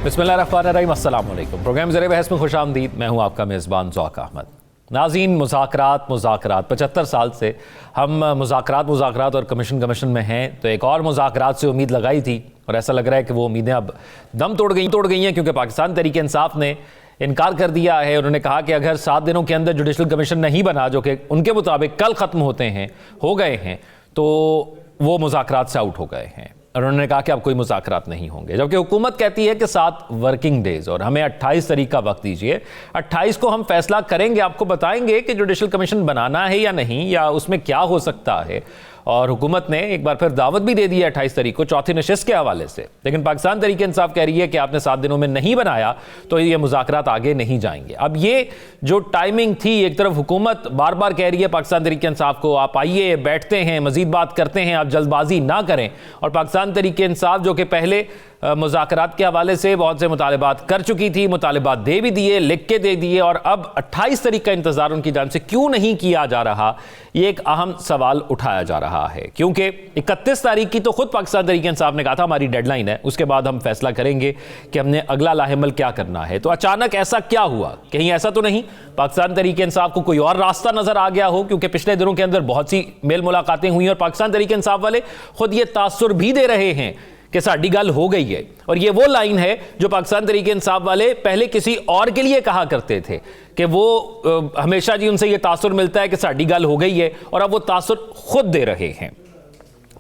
बिस्मिल्लाहिर्रहमानिर्रहीम, अस्सलाम वालेकुम। प्रोग्राम ज़रिए बहस में खुशामदीद। मैं हूँ आपका मेज़बान ज़ौक अहमद। नाज़रीन, मुज़ाकरात 75 साल से हम मुज़ाकरात और कमीशन में हैं, तो एक और मुज़ाकरात से उम्मीद लगाई थी और ऐसा लग रहा है कि वो उम्मीदें अब दम तोड़ गई हैं, क्योंकि पाकिस्तान तहरीक इंसाफ ने इनकार कर दिया है। उन्होंने कहा कि अगर 7 दिनों के अंदर जुडिशल कमीशन नहीं बना, जो कि उनके मुताबिक कल ख़त्म हो गए हैं, तो वो मुज़ाकरात से आउट हो गए हैं। और उन्होंने कहा कि अब कोई मुज़ाकरात नहीं होंगे, जबकि हुकूमत कहती है कि 7 वर्किंग डेज़ और हमें 28 तारीख का वक्त दीजिए। 28 को हम फैसला करेंगे, आपको बताएंगे कि जुडिशल कमीशन बनाना है या नहीं, या उसमें क्या हो सकता है। और हुकूमत ने एक बार फिर दावत भी दे दी है 28 तारीख को चौथी नशिस्त के हवाले से। लेकिन पाकिस्तान तहरीक इंसाफ कह रही है कि आपने 7 दिनों में नहीं बनाया तो ये मुज़ाकरात आगे नहीं जाएंगे। अब ये जो टाइमिंग थी, एक तरफ हुकूमत बार बार कह रही है पाकिस्तान तहरीक इंसाफ को, आप आइए, बैठते हैं, मजीद बात करते हैं, आप जल्दबाजी ना करें। और पाकिस्तान तहरीक इंसाफ जो कि पहले मुज़ाकरात के हवाले से बहुत से मुतालबात कर चुकी थी, मुतालबात दे भी दिए, लिख के दे दिए, और अब 28 तारीख का इंतजार उनकी जानिब से क्यों नहीं किया जा रहा, ये एक अहम सवाल उठाया जा रहा है। क्योंकि 31 तारीख की तो खुद पाकिस्तान तहरीक इंसाफ ने कहा था हमारी डेडलाइन है, उसके बाद हम फैसला करेंगे कि हमने अगला लाहेमल क्या करना है। तो अचानक ऐसा क्या हुआ? कहीं ऐसा तो नहीं पाकिस्तान तहरीक इंसाफ को कोई और रास्ता नजर आ गया हो? क्योंकि पिछले दिनों के अंदर बहुत सी मेल मुलाकातें हुई और पाकिस्तान तहरीक इंसाफ वाले खुद ये तासुर भी दे रहे हैं कि साडी गल हो गई है। और ये वो लाइन है जो पाकिस्तान तहरीक इंसाफ वाले पहले किसी और के लिए कहा करते थे कि वो हमेशा जी उनसे ये तासुर मिलता है कि साडी गल हो गई है, और अब वो तासुर खुद दे रहे हैं।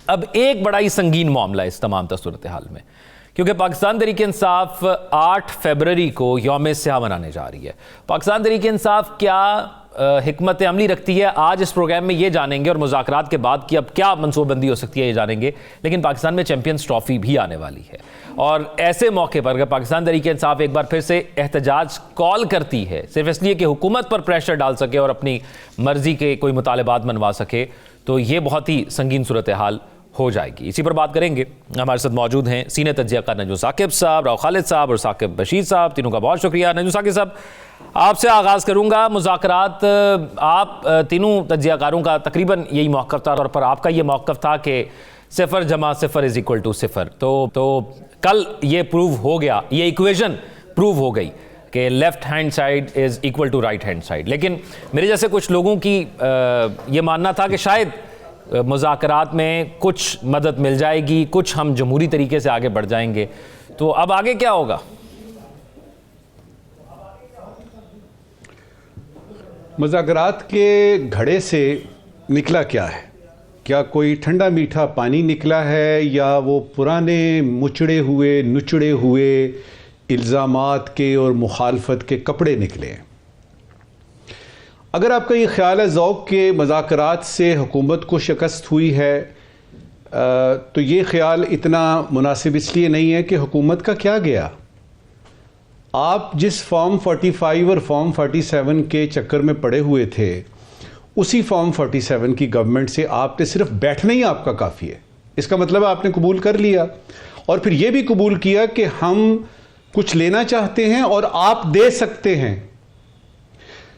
अब एक बड़ा ही संगीन मामला है इस तमाम सूरत हाल में, क्योंकि पाकिस्तान तहरीक इंसाफ 8 फरवरी को यौम स्याह मनाने जा रही है। पाकिस्तान तहरीक इंसाफ क्या हिकमत अमली रखती है, आज इस प्रोग्राम में ये जानेंगे, और मुज़ाकरात के बाद की अब क्या मनसूबबंदी हो सकती है ये जानेंगे। लेकिन पाकिस्तान में चैंपियंस ट्रॉफी भी आने वाली है, और ऐसे मौके पर अगर पाकिस्तान तहरीक इंसाफ एक बार फिर से एहतजाज कॉल करती है, सिर्फ इसलिए कि हुकूमत पर प्रेशर डाल सके और अपनी मर्जी के कोई मुतालबात मनवा सके, तो ये बहुत ही संगीन सूरत हाल हो जाएगी। इसी पर बात करेंगे। हमारे साथ मौजूद हैं सीनियर तज्ज़ियाकार नजू साकिब साहब, राव खालिद साहब और साकिब बशीर साहब। तीनों का बहुत शुक्रिया। नजू साकिब साहब, आपसे आगाज़ करूँगा। मुज़ाकरात, आप तीनों तज्ज़ियाकारों का तकरीबन यही मौक़िफ़ था, और पर आपका ये मौक़िफ़ था कि 0 + 0 = 0। तो कल ये प्रूव हो गया, ये इक्वेशन प्रूव हो गई कि left hand side is equal to right hand side. लेकिन मेरे जैसे कुछ लोगों की ये मानना था कि शायद मुज़ाकरात में कुछ मदद मिल जाएगी, कुछ हम जमहूरी तरीके से आगे बढ़ जाएंगे। तो अब आगे क्या होगा? मुज़ाकरात के घड़े से निकला क्या है? क्या कोई ठंडा मीठा पानी निकला है, या वो पुराने नुचड़े हुए इल्ज़ामात के और मुखालफत के कपड़े निकले हैं? अगर आपका ये ख्याल है ज़ौक़ के मुज़ाकरात से हुकूमत को शिकस्त हुई है, तो ये ख्याल इतना मुनासिब इसलिए नहीं है कि हुकूमत का क्या गया। आप जिस फॉर्म 45 और फॉर्म 47 के चक्कर में पड़े हुए थे, उसी फॉर्म 47 की गवर्नमेंट से आपने सिर्फ बैठना ही आपका काफ़ी है। इसका मतलब आपने कबूल कर लिया, और फिर यह भी कबूल किया कि हम कुछ लेना चाहते हैं और आप दे सकते हैं।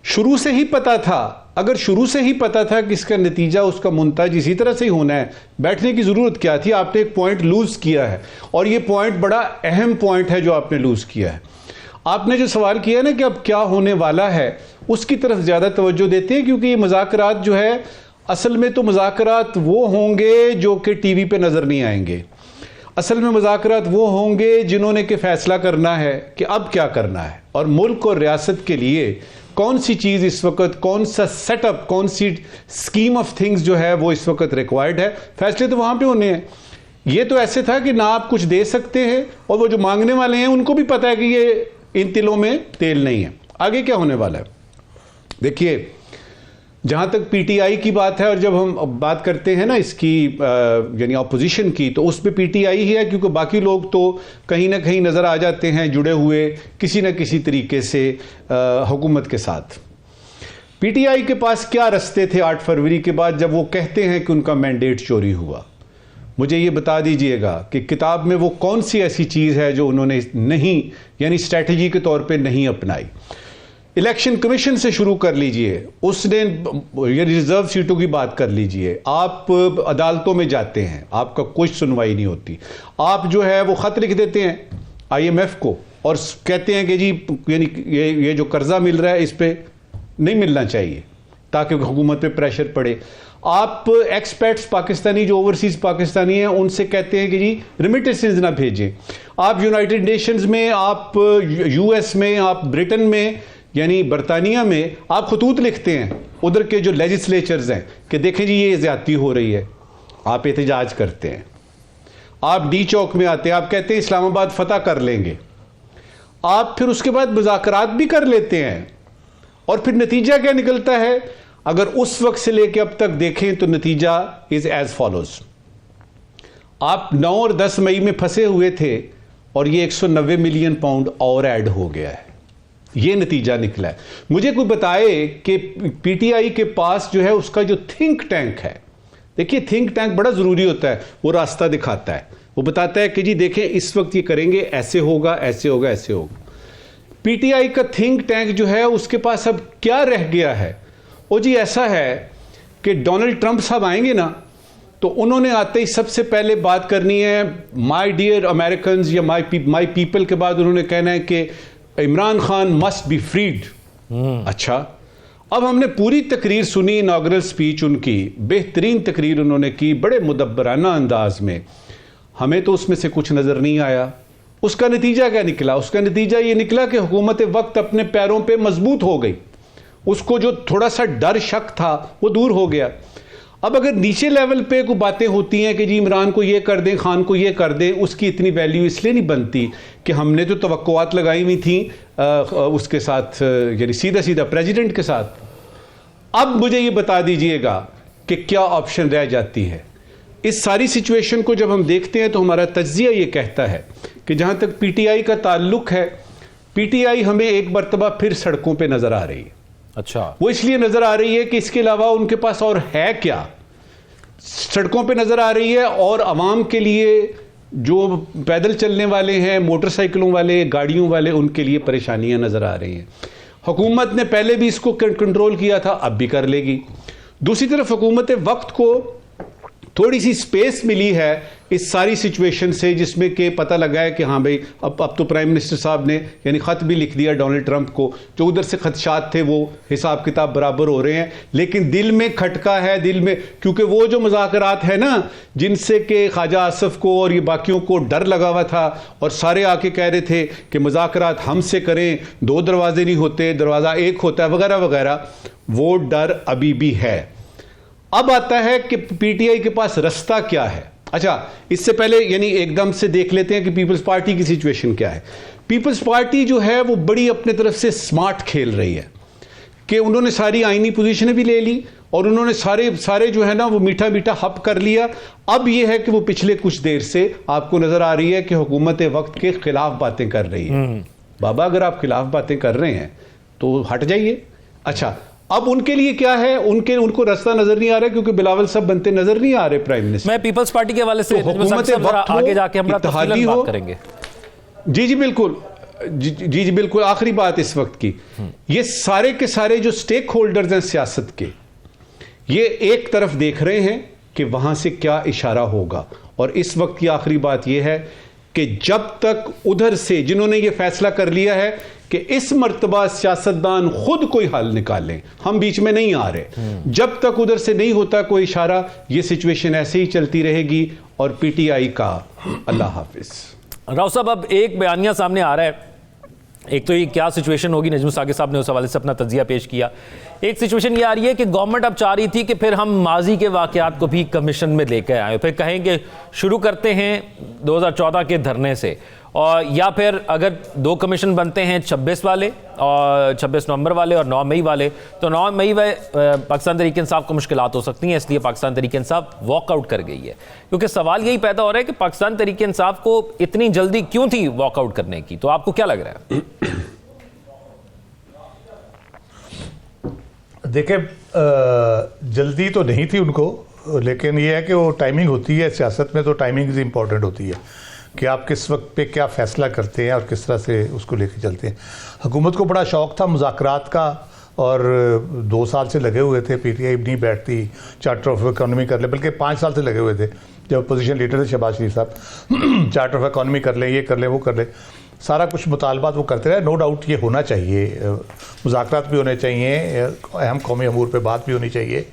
शुरू से ही पता था, अगर शुरू से ही पता था कि इसका नतीजा, उसका मुंताज इसी तरह से ही होना है, बैठने की ज़रूरत क्या थी? आपने एक पॉइंट लूज़ किया है, और ये पॉइंट बड़ा अहम पॉइंट है जो आपने लूज़ किया है। आपने जो सवाल किया है ना कि अब क्या होने वाला है, उसकी तरफ ज़्यादा तवज्जो देते हैं, क्योंकि ये मुज़ाकरात जो है, असल में तो मुज़ाकरात वो होंगे जो कि टीवी पे नज़र नहीं आएंगे। असल में मुज़ाकरात वो होंगे जिन्होंने कि फ़ैसला करना है कि अब क्या करना है, और मुल्क और रियासत के लिए कौन सी चीज़ इस वक्त, कौन सा सेटअप, कौन सी स्कीम ऑफ थिंग्स जो है वो इस वक्त रिक्वायर्ड है। फैसले तो वहाँ पे होने हैं। ये तो ऐसे था कि ना आप कुछ दे सकते हैं, और वो जो मांगने वाले हैं उनको भी पता है कि ये इन तिलों में तेल नहीं है। आगे क्या होने वाला है? देखिए, जहाँ तक पीटीआई की बात है, और जब हम बात करते हैं ना इसकी यानी अपोजिशन की, तो उस पर पीटीआई ही है, क्योंकि बाकी लोग तो कहीं ना कहीं नज़र आ जाते हैं जुड़े हुए किसी न किसी तरीके से हुकूमत के साथ। पीटीआई के पास क्या रास्ते थे 8 फरवरी के बाद, जब वो कहते हैं कि उनका मैंडेट चोरी हुआ? मुझे ये बता दीजिएगा कि किताब में वो कौन सी ऐसी चीज़ है जो उन्होंने नहीं, यानी स्ट्रैटेजी के तौर पे नहीं अपनाई। इलेक्शन कमीशन से शुरू कर लीजिए, उसने ये रिजर्व सीटों की बात कर लीजिए। आप अदालतों में जाते हैं, आपका कुछ सुनवाई नहीं होती। आप जो है वो खत लिख देते हैं आईएमएफ को और कहते हैं कि जी यानी ये जो कर्जा मिल रहा है इस पे नहीं मिलना चाहिए ताकि हुकूमत पे प्रेशर पड़े। आप एक्सपेट्स पाकिस्तानी जो ओवरसीज पाकिस्तानी हैं उनसे कहते हैं कि जी रिमिटेंसेस ना भेजें। आप यूनाइटेड नेशंस में, आप यूएस में, आप ब्रिटेन में यानी बरतानिया में आप खतूत लिखते हैं उधर के जो लेजिस्लेचर्स हैं कि देखें जी ये ज्यादती हो रही है, आप एहतजाज करते हैं। आप डी चौक में आते हैं, आप कहते हैं इस्लामाबाद फतह कर लेंगे। आप फिर उसके बाद मुज़ाकरात भी कर लेते हैं और फिर नतीजा क्या निकलता है? अगर उस वक्त से लेकर अब तक देखें तो नतीजा इज एज फॉलोज। आप 9 और 10 मई में फंसे हुए थे और ये 190 मिलियन पाउंड और ऐड हो गया है, ये नतीजा निकला है। मुझे कोई बताए कि पीटीआई के पास जो है उसका जो थिंक टैंक है, देखिए थिंक टैंक बड़ा जरूरी होता है, वो रास्ता दिखाता है, वो बताता है कि जी देखें इस वक्त ये करेंगे, ऐसे होगा, ऐसे होगा, ऐसे होगा। पीटीआई का थिंक टैंक जो है उसके पास अब क्या रह गया है? वो जी ऐसा है कि डोनाल्ड ट्रंप साहब आएंगे ना तो उन्होंने आते ही सबसे पहले बात करनी है माय डियर अमेरिकन या माय पीपल के बाद उन्होंने कहना है कि Imran Khan must be freed. अच्छा, अब हमने पूरी तकरीर सुनी, इनॉग्रल स्पीच उनकी, बेहतरीन तकरीर उन्होंने की, बड़े मुदब्बराना अंदाज में। हमें तो उसमें से कुछ नजर नहीं आया। उसका नतीजा क्या निकला? उसका नतीजा ये निकला कि हुकूमत वक्त अपने पैरों पे मजबूत हो गई, उसको जो थोड़ा सा डर शक था वो दूर हो गया। अब अगर नीचे लेवल पे कोई बातें होती हैं कि जी इमरान को ये कर दें, खान को ये कर दें, उसकी इतनी वैल्यू इसलिए नहीं बनती कि हमने तो तवक्कुआत लगाई हुई थी उसके साथ, यानी सीधा सीधा प्रेसिडेंट के साथ। अब मुझे ये बता दीजिएगा कि क्या ऑप्शन रह जाती है। इस सारी सिचुएशन को जब हम देखते हैं तो हमारा तज्जिया ये कहता है कि जहां तक पीटीआई का ताल्लुक है, पीटीआई हमें एक मरतबा फिर सड़कों पे नजर आ रही है। अच्छा, वो इसलिए नजर आ रही है कि इसके अलावा उनके पास और है क्या? सड़कों पे नजर आ रही है और आवाम के लिए, जो पैदल चलने वाले हैं, मोटरसाइकिलों वाले, गाड़ियों वाले, उनके लिए परेशानियां नजर आ रही हैं। हुकूमत ने पहले भी इसको कंट्रोल किया था, अब भी कर लेगी। दूसरी तरफ हुकूमत वक्त को थोड़ी सी स्पेस मिली है इस सारी सिचुएशन से, जिसमें कि पता लगा है कि हाँ भाई अब तो प्राइम मिनिस्टर साहब ने यानी ख़त भी लिख दिया डोनाल्ड ट्रंप को, जो उधर से खदशात थे वो हिसाब किताब बराबर हो रहे हैं। लेकिन दिल में खटका है, दिल में, क्योंकि वो जो मुज़ाकरात है ना जिनसे कि ख्वाजा आसफ को और ये बाकियों को डर लगा हुआ था और सारे आके कह रहे थे कि मुज़ाकरात हमसे करें, 2 दरवाजे नहीं होते, दरवाज़ा एक होता है, वगैरह वगैरह, वो डर अभी भी है। अब आता है कि पीटीआई के पास रास्ता क्या है। अच्छा, इससे पहले यानी एकदम से देख लेते हैं कि पीपल्स पार्टी की सिचुएशन क्या है। पीपल्स पार्टी जो है वो बड़ी अपने तरफ से स्मार्ट खेल रही है कि उन्होंने सारी आईनी पोजीशनें भी ले ली और उन्होंने सारे जो है ना वो मीठा मीठा हप कर लिया। अब ये है कि वो पिछले कुछ देर से आपको नजर आ रही है कि हुकूमत वक्त के खिलाफ बातें कर रही है। बाबा, अगर आप खिलाफ बातें कर रहे हैं तो हट जाइए। अच्छा, अब उनके लिए क्या है? उनको रास्ता नजर नहीं आ रहा क्योंकि बिलावल साहब बनते नजर नहीं आ रहे प्राइम मिनिस्टर। मैं पीपल्स पार्टी के हवाले से आगे जाके हम तफसीलन बात करेंगे। जी बिल्कुल, जी बिल्कुल। आखिरी बात इस वक्त की, ये सारे के सारे जो स्टेक होल्डर्स हैं सियासत के, ये एक तरफ देख रहे हैं कि वहां से क्या इशारा होगा। और इस वक्त की आखिरी बात यह है कि जब तक उधर से जिन्होंने ये फैसला कर लिया है कि इस मर्तबा सियासतदान खुद कोई हल निकालें, हम बीच में नहीं आ रहे, जब तक उधर से नहीं होता कोई इशारा, ये सिचुएशन ऐसे ही चलती रहेगी। और पीटीआई का अल्लाह हाफिज। राव साहब, अब एक बयानिया सामने आ रहा है, एक तो ये क्या सिचुएशन होगी, नजम साकिब साहब ने उस हवाले से अपना तज्जिया पेश किया। एक सिचुएशन ये आ रही है कि गवर्नमेंट अब चाह रही थी कि फिर हम माजी के वाकयात को भी कमीशन में लेकर आए, फिर कहेंगे शुरू करते हैं 2014 के धरने से, और या फिर अगर 2 कमीशन बनते हैं 26 वाले और 26 नवंबर वाले और 9 मई वाले, तो 9 मई में पाकिस्तान तहरीक इंसाफ को मुश्किलात हो सकती हैं। इसलिए पाकिस्तान तहरीक इंसाफ वॉकआउट कर गई है। क्योंकि सवाल यही पैदा हो रहा है कि पाकिस्तान तहरीक इंसाफ को इतनी जल्दी क्यों थी वॉकआउट करने की? तो आपको क्या लग रहा है? देखिए, जल्दी तो नहीं थी उनको, लेकिन यह है कि वो टाइमिंग होती है सियासत में, तो टाइमिंग इंपॉर्टेंट होती है कि आप किस वक्त पे क्या फ़ैसला करते हैं और किस तरह से उसको लेके चलते हैं। हुकूमत को बड़ा शौक़ था मुज़ाकरात का और 2 साल से लगे हुए थे। पीटीआई नहीं बैठती, चार्टर ऑफ इकोनॉमी कर ले, बल्कि 5 साल से लगे हुए थे जब अपोजिशन लीडर थे शहबाज शरीफ साहब। चार्टर ऑफ इकोनॉमी कर लें, ये कर लें, वो कर लें। सारा कुछ मुतालबात वो करते रहे। नो डाउट ये होना चाहिए, मुज़ाकरात भी होने चाहिए, अहम कौमी अमूर पे बात भी होनी चाहिए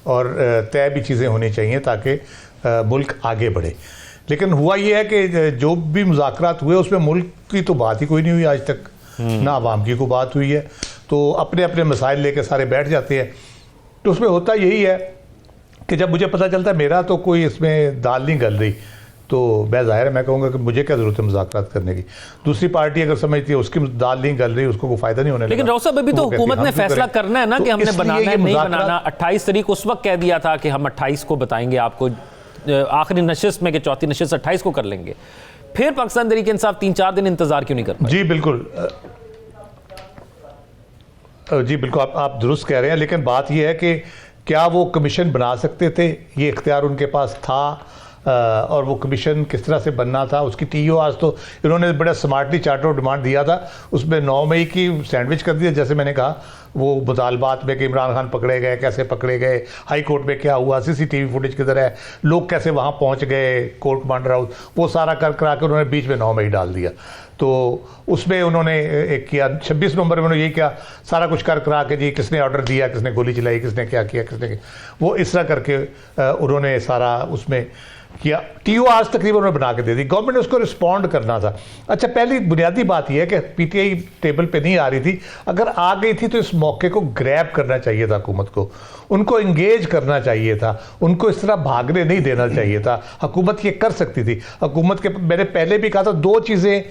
और तय भी चीज़ें होनी चाहिए ताकि मुल्क आगे बढ़े। लेकिन हुआ ये है कि जो भी मुज़ाकरात हुए उसमें मुल्क की तो बात ही कोई नहीं हुई आज तक, ना आवाम की कोई बात हुई है। तो अपने अपने मसाइल लेके सारे बैठ जाते हैं। तो उसमें होता यही है कि जब मुझे पता चलता है मेरा तो कोई इसमें दाल नहीं गल रही, तो मैं ज़ाहिर है मैं कहूँगा कि मुझे क्या ज़रूरत है मुज़ाकरात करने की। दूसरी पार्टी अगर समझती है उसकी दाल नहीं गल रही, उसको कोई फ़ायदा नहीं होने लगा। लेकिन राव साहब अभी तो हुकूमत ने फैसला करना है ना कि हमने बनाना है नहीं बनाना। 28 तारीख उस वक्त कह दिया था कि हम 28 को बताएंगे आपको, आखिरी नशिस्त में कि चौथी नशिस्त 28 को कर लेंगे। फिर पाकिस्तान तहरीक इंसाफ 3-4 दिन इंतजार क्यों नहीं कर पाए? जी बिल्कुल, जी बिल्कुल आप दुरुस्त कह रहे हैं। लेकिन बात यह है कि क्या वो कमीशन बना सकते थे, ये इख्तियार उनके पास था, और वो कमीशन किस तरह से बनना था उसकी TO आज तो इन्होंने बड़ा स्मार्टली चार्टर ऑफ डिमांड दिया था, उसमें 9 मई की सैंडविच कर दिया। जैसे मैंने कहा वो मुतालबात में कि इमरान खान पकड़े गए, कैसे पकड़े गए, हाई कोर्ट में क्या हुआ, CCTV फुटेज किधर है, लोग कैसे वहाँ पहुँच गए, कोर्ट कमांडर हाउस, वो सारा कर करा के उन्होंने बीच में 9 मई डाल दिया। तो उसमें उन्होंने एक किया, 26 नवंबर में उन्होंने यही किया, सारा कुछ कर करा के जी किसने ऑर्डर दिया, किसने गोली चलाई, किसने क्या किया, किसने वो इस तरह करके उन्होंने सारा उसमें किया। TO आज तकरीबन उन्होंने बना के दे दी, गवर्नमेंट ने उसको रिस्पॉन्ड करना था। अच्छा, पहली बुनियादी बात यह है कि PTI टेबल पे नहीं आ रही थी, अगर आ गई थी तो इस मौके को ग्रैब करना चाहिए था हुकूमत को, उनको इंगेज करना चाहिए था, उनको इस तरह भागने नहीं देना चाहिए था। हुकूमत ये कर सकती थी। हुकूमत के, मैंने पहले भी कहा था, 2 चीज़ें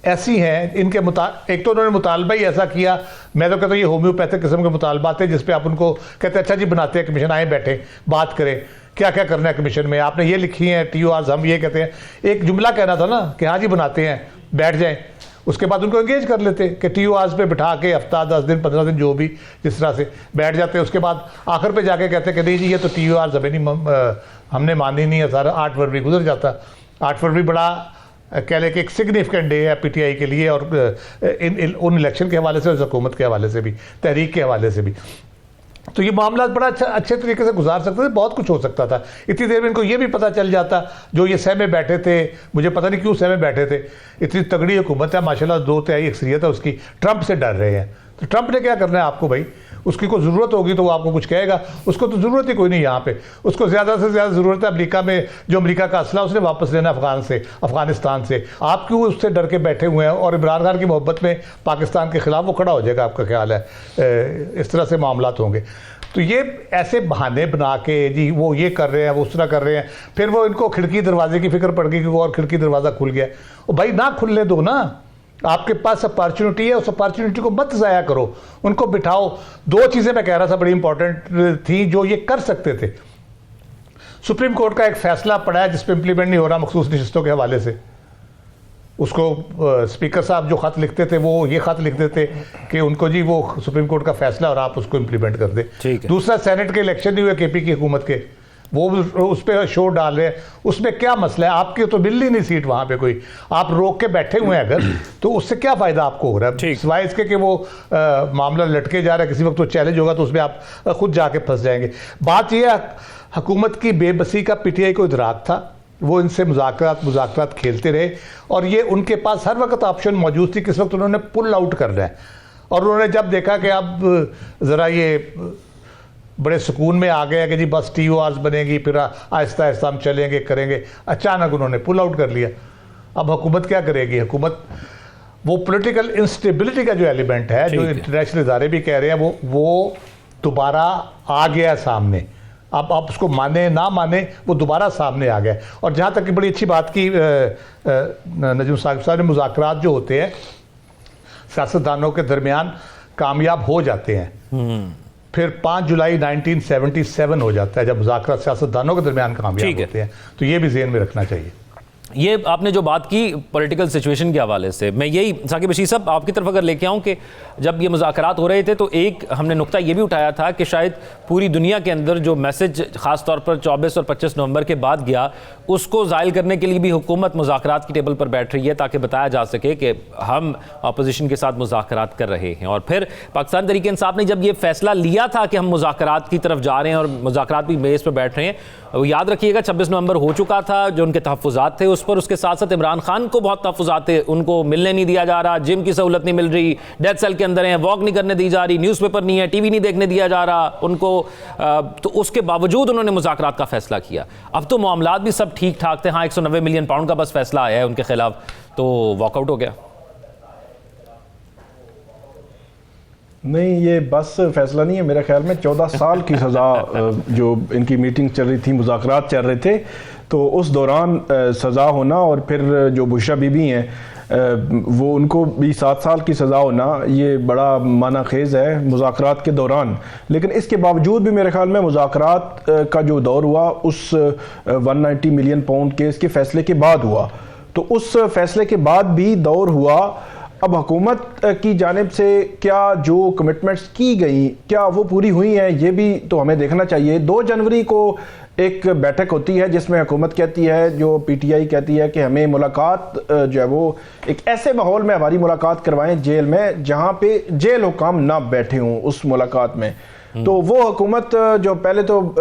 ऐसी हैं इनके एक तो उन्होंने मुतालबा ही ऐसा किया, मैं तो कहता हूँ ये होम्योपैथिक किस्म के मुतालबात थे जिस पे आप उनको कहते हैं अच्छा जी बनाते हैं कमीशन, आए बैठे बात करें, क्या क्या करना है कमीशन में, आपने ये लिखी है TO आज हम ये कहते हैं, एक जुमला कहना था ना कि हाँ जी बनाते हैं, बैठ जाएं, उसके बाद उनको एंगेज कर लेते कि TO आज पे बिठा के हफ्ता 10 दिन 15 दिन जो भी जिस तरह से बैठ जाते, उसके बाद आखिर पे जाके कहते कि नहीं जी ये तो TO आज हमें नहीं, हमने मानी नहीं है, सारा 8 फरवरी गुजर जाता। 8 फरवरी बड़ा कह लें कि एक सिग्निफिकेंट डे है PTI के लिए, और उन इलेक्शन के हवाले से, हुकूमत के हवाले से भी, तहरीक के हवाले से भी। तो ये मामला बड़ा अच्छे तरीके से गुजार सकते थे, बहुत कुछ हो सकता था। इतनी देर में इनको ये भी पता चल जाता, जो ये सहमे बैठे थे, मुझे पता नहीं क्यों सहमे बैठे थे, इतनी तगड़ी हुकूमत है माशाल्लाह, 2/3 अक्सरियत है उसकी, ट्रंप से डर रहे हैं। तो ट्रंप ने क्या करना है आपको भाई, उसकी कोई ज़रूरत होगी तो वो आपको कुछ कहेगा, उसको तो ज़रूरत ही कोई नहीं यहाँ पे। उसको ज़्यादा से ज़्यादा ज़रूरत है अमेरिका में, जो अमेरिका का असला उसने वापस लेना अफगानिस्तान से। आप क्यों उससे डर के बैठे हुए हैं, और इमरान खान की मोहब्बत में पाकिस्तान के ख़िलाफ़ वो खड़ा हो जाएगा, आपका ख्याल है इस तरह से मामलात होंगे। तो ये ऐसे बहाने बना के जी वो ये कर रहे हैं, वो उस तरह कर रहे हैं, फिर वो इनको खिड़की दरवाजे की फिक्र पड़ गई कि वो और खिड़की दरवाज़ा खुल गया। और भाई ना खुलने दो ना, आपके पास अपॉर्चुनिटी है, उस अपॉर्चुनिटी को मत ज़ाया करो, उनको बिठाओ। 2 चीज़ें मैं कह रहा था बड़ी इंपॉर्टेंट थी जो ये कर सकते थे। सुप्रीम कोर्ट का एक फैसला पड़ा है जिस पर इंप्लीमेंट नहीं हो रहा मखसूस नशिस्तों के हवाले से, उसको स्पीकर साहब जो ख़त लिखते थे वो ये ख़त लिखते थे कि उनको जी वो सुप्रीम कोर्ट का फैसला और आप उसको इंप्लीमेंट कर दें। दूसरा, सेनेट के इलेक्शन नहीं हुए KP की हुकूमत के, वो उस पर शोर डाल रहे हैं, उसमें क्या मसला है, आपकी तो मिल ही नहीं सीट वहाँ पे कोई, आप रोक के बैठे हुए हैं अगर, तो उससे क्या फ़ायदा आपको हो रहा है, सिवाय इसके कि वो मामला लटके जा रहा है, किसी वक्त वो चैलेंज होगा तो उसमें आप खुद जाके फंस जाएंगे। बात यह है हुकूमत की बेबसी का PTI को इदराक था, वो इनसे मुज़ाकरात खेलते रहे, और ये उनके पास हर वक्त ऑप्शन मौजूद थी किस वक्त उन्होंने पुल आउट करना है। और उन्होंने जब देखा कि अब ज़रा ये बड़े सुकून में आ गया कि जी बस TO आज बनेगी, फिर आहिस्ता आहिस्ता हम चलेंगे करेंगे, अचानक उन्होंने पुल आउट कर लिया। अब हुकूमत क्या करेगी, हुकूमत वो पॉलिटिकल इंस्टेबिलिटी का जो एलिमेंट है, जो इंटरनेशनल इदारे भी कह रहे हैं, वो दोबारा आ गया सामने। अब आप उसको माने ना माने, वो दोबारा सामने आ गया। और जहाँ तक कि बड़ी अच्छी बात की नजम साहब ने, मुज़ाकरात जो होते हैं सियासतदानों के दरमियान कामयाब हो जाते हैं, फिर 5 जुलाई 1977 हो जाता है जब मुज़ाकरात सियासतदानों के दरमियान कामयाब होते हैं। तो ये भी ज़हन में रखना चाहिए। ये आपने जो बात की पॉलिटिकल सिचुएशन के हवाले से, मैं यही साकिब बशीर साहब आपकी तरफ अगर लेके आऊँ कि जब ये मुज़ाकरात हो रहे थे तो एक हमने नुक्ता ये भी उठाया था कि शायद पूरी दुनिया के अंदर जो मैसेज ख़ास तौर पर 24 और 25 नवंबर के बाद गया, उसको ज़ायल करने के लिए भी हुकूमत मुज़ाकरात की टेबल पर बैठ रही है ताकि बताया जा सके कि हम अपोजिशन के साथ मुज़ाकरात कर रहे हैं। और फिर पाकिस्तान तहरीक इंसाफ ने जब ये फैसला लिया था कि हम मुज़ाकरात की तरफ जा रहे हैं और मुज़ाकरात भी मेज़ पर बैठ रहे हैं, वो याद रखिएगा 26 नवंबर हो चुका था, जो उनके तहफ़्फ़ुज़ात थे उस पर, उसके साथ साथ इमरान खान को बहुत तहफ़्फ़ुज़ात थे, उनको मिलने नहीं दिया जा रहा, जिम की सहूलत नहीं मिल रही, डेथ सेल के अंदर हैं, वॉक नहीं करने दी जा रही, न्यूज़पेपर नहीं है, टीवी नहीं देखने दिया जा रहा उनको, तो उसके बावजूद उन्होंने मुज़ाकरात का फ़ैसला किया। अब तो मामलात भी सब ठीक ठाक थे, हाँ 190 मिलियन पाउंड का बस फैसला आया है उनके खिलाफ, तो वॉकआउट हो गया। नहीं, ये बस फैसला नहीं है, मेरे ख्याल में 14 साल की सज़ा जो इनकी मीटिंग चल रही थी, मुज़ाकरात चल रहे थे, तो उस दौरान सज़ा होना, और फिर जो बुशरा बीबी हैं वो उनको भी 7 साल की सज़ा होना, ये बड़ा माना खेज़ है मुज़ाकरात के दौरान। लेकिन इसके बावजूद भी मेरे ख्याल में मुज़ाकरात का जो दौर हुआ उस 190 मिलियन पाउंड केस के फ़ैसले के बाद हुआ, तो उस फैसले के बाद भी दौर हुआ। अब हुकूमत की जानिब से क्या जो कमिटमेंट्स की गई क्या वो पूरी हुई हैं, ये भी तो हमें देखना चाहिए। 2 जनवरी को एक बैठक होती है जिसमें हुकूमत कहती है, जो पीटीआई कहती है कि हमें मुलाकात जो है वो एक ऐसे माहौल में हमारी मुलाकात करवाएं जेल में जहाँ पे जेल हुकाम ना बैठे हों उस मुलाकात में। तो वो हुकूमत जो पहले तो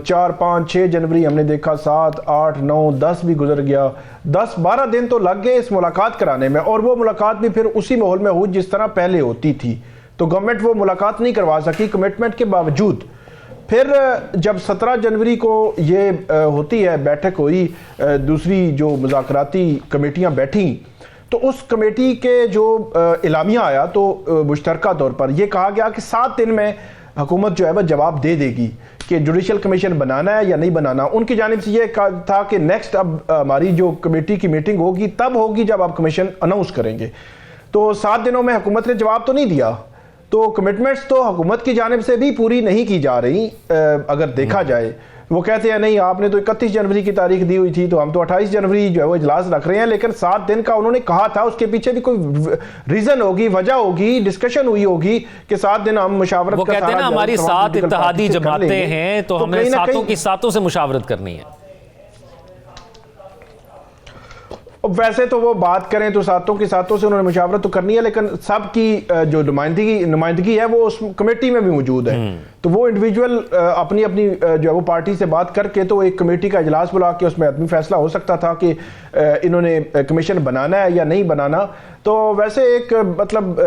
4, 5, 6 जनवरी हमने देखा, 7, 8, 9, 10 भी गुजर गया, 10-12 दिन तो लग गए इस मुलाकात कराने में, और वो मुलाकात भी फिर उसी माहौल में हुई जिस तरह पहले होती थी। तो गवर्नमेंट वो मुलाकात नहीं करवा सकी कमिटमेंट के बावजूद। फिर जब 17 जनवरी को ये होती है, बैठक हुई, दूसरी जो मुज़ाकराती कमेटियाँ बैठी, तो उस कमेटी के जो इलामिया आया तो मुश्तरका तौर पर यह कहा गया कि 7 दिन में हुकूमत जो है वह जवाब दे देगी कि जुडिशल कमीशन बनाना है या नहीं बनाना। उनकी जानिब से ये कहा था कि नेक्स्ट अब हमारी जो कमेटी की मीटिंग होगी तब होगी जब आप कमीशन अनाउंस करेंगे। तो 7 दिनों में हुकूमत ने जवाब तो नहीं दिया, तो कमिटमेंट्स तो हुकूमत की जानिब से भी पूरी नहीं की जा रही। अगर देखा जाए, वो कहते हैं नहीं आपने तो 31 जनवरी की तारीख दी हुई थी, तो हम तो 28 जनवरी जो है वो इजलास रख रहे हैं, लेकिन 7 दिन का उन्होंने कहा था, उसके पीछे भी कोई रीजन होगी, वजह होगी, डिस्कशन हुई होगी कि 7 दिन हम मुशावरत वो कहते हैं ना हमारी 7 इत्तेहादी जमातें हैं तो हमें सातों की सातों से मुशावरत करनी है। वैसे तो वो बात करें तो सातों की सातों से उन्होंने मुशावरत तो करनी है, लेकिन सबकी जो नुमाइंदगी है वो उस कमेटी में भी मौजूद है। तो वो इंडिविजुअल अपनी अपनी जो है वो पार्टी से बात करके तो एक कमेटी का इजलास बुला के उसमें आदमी फैसला हो सकता था कि इन्होंने कमीशन बनाना है या नहीं बनाना। तो वैसे एक मतलब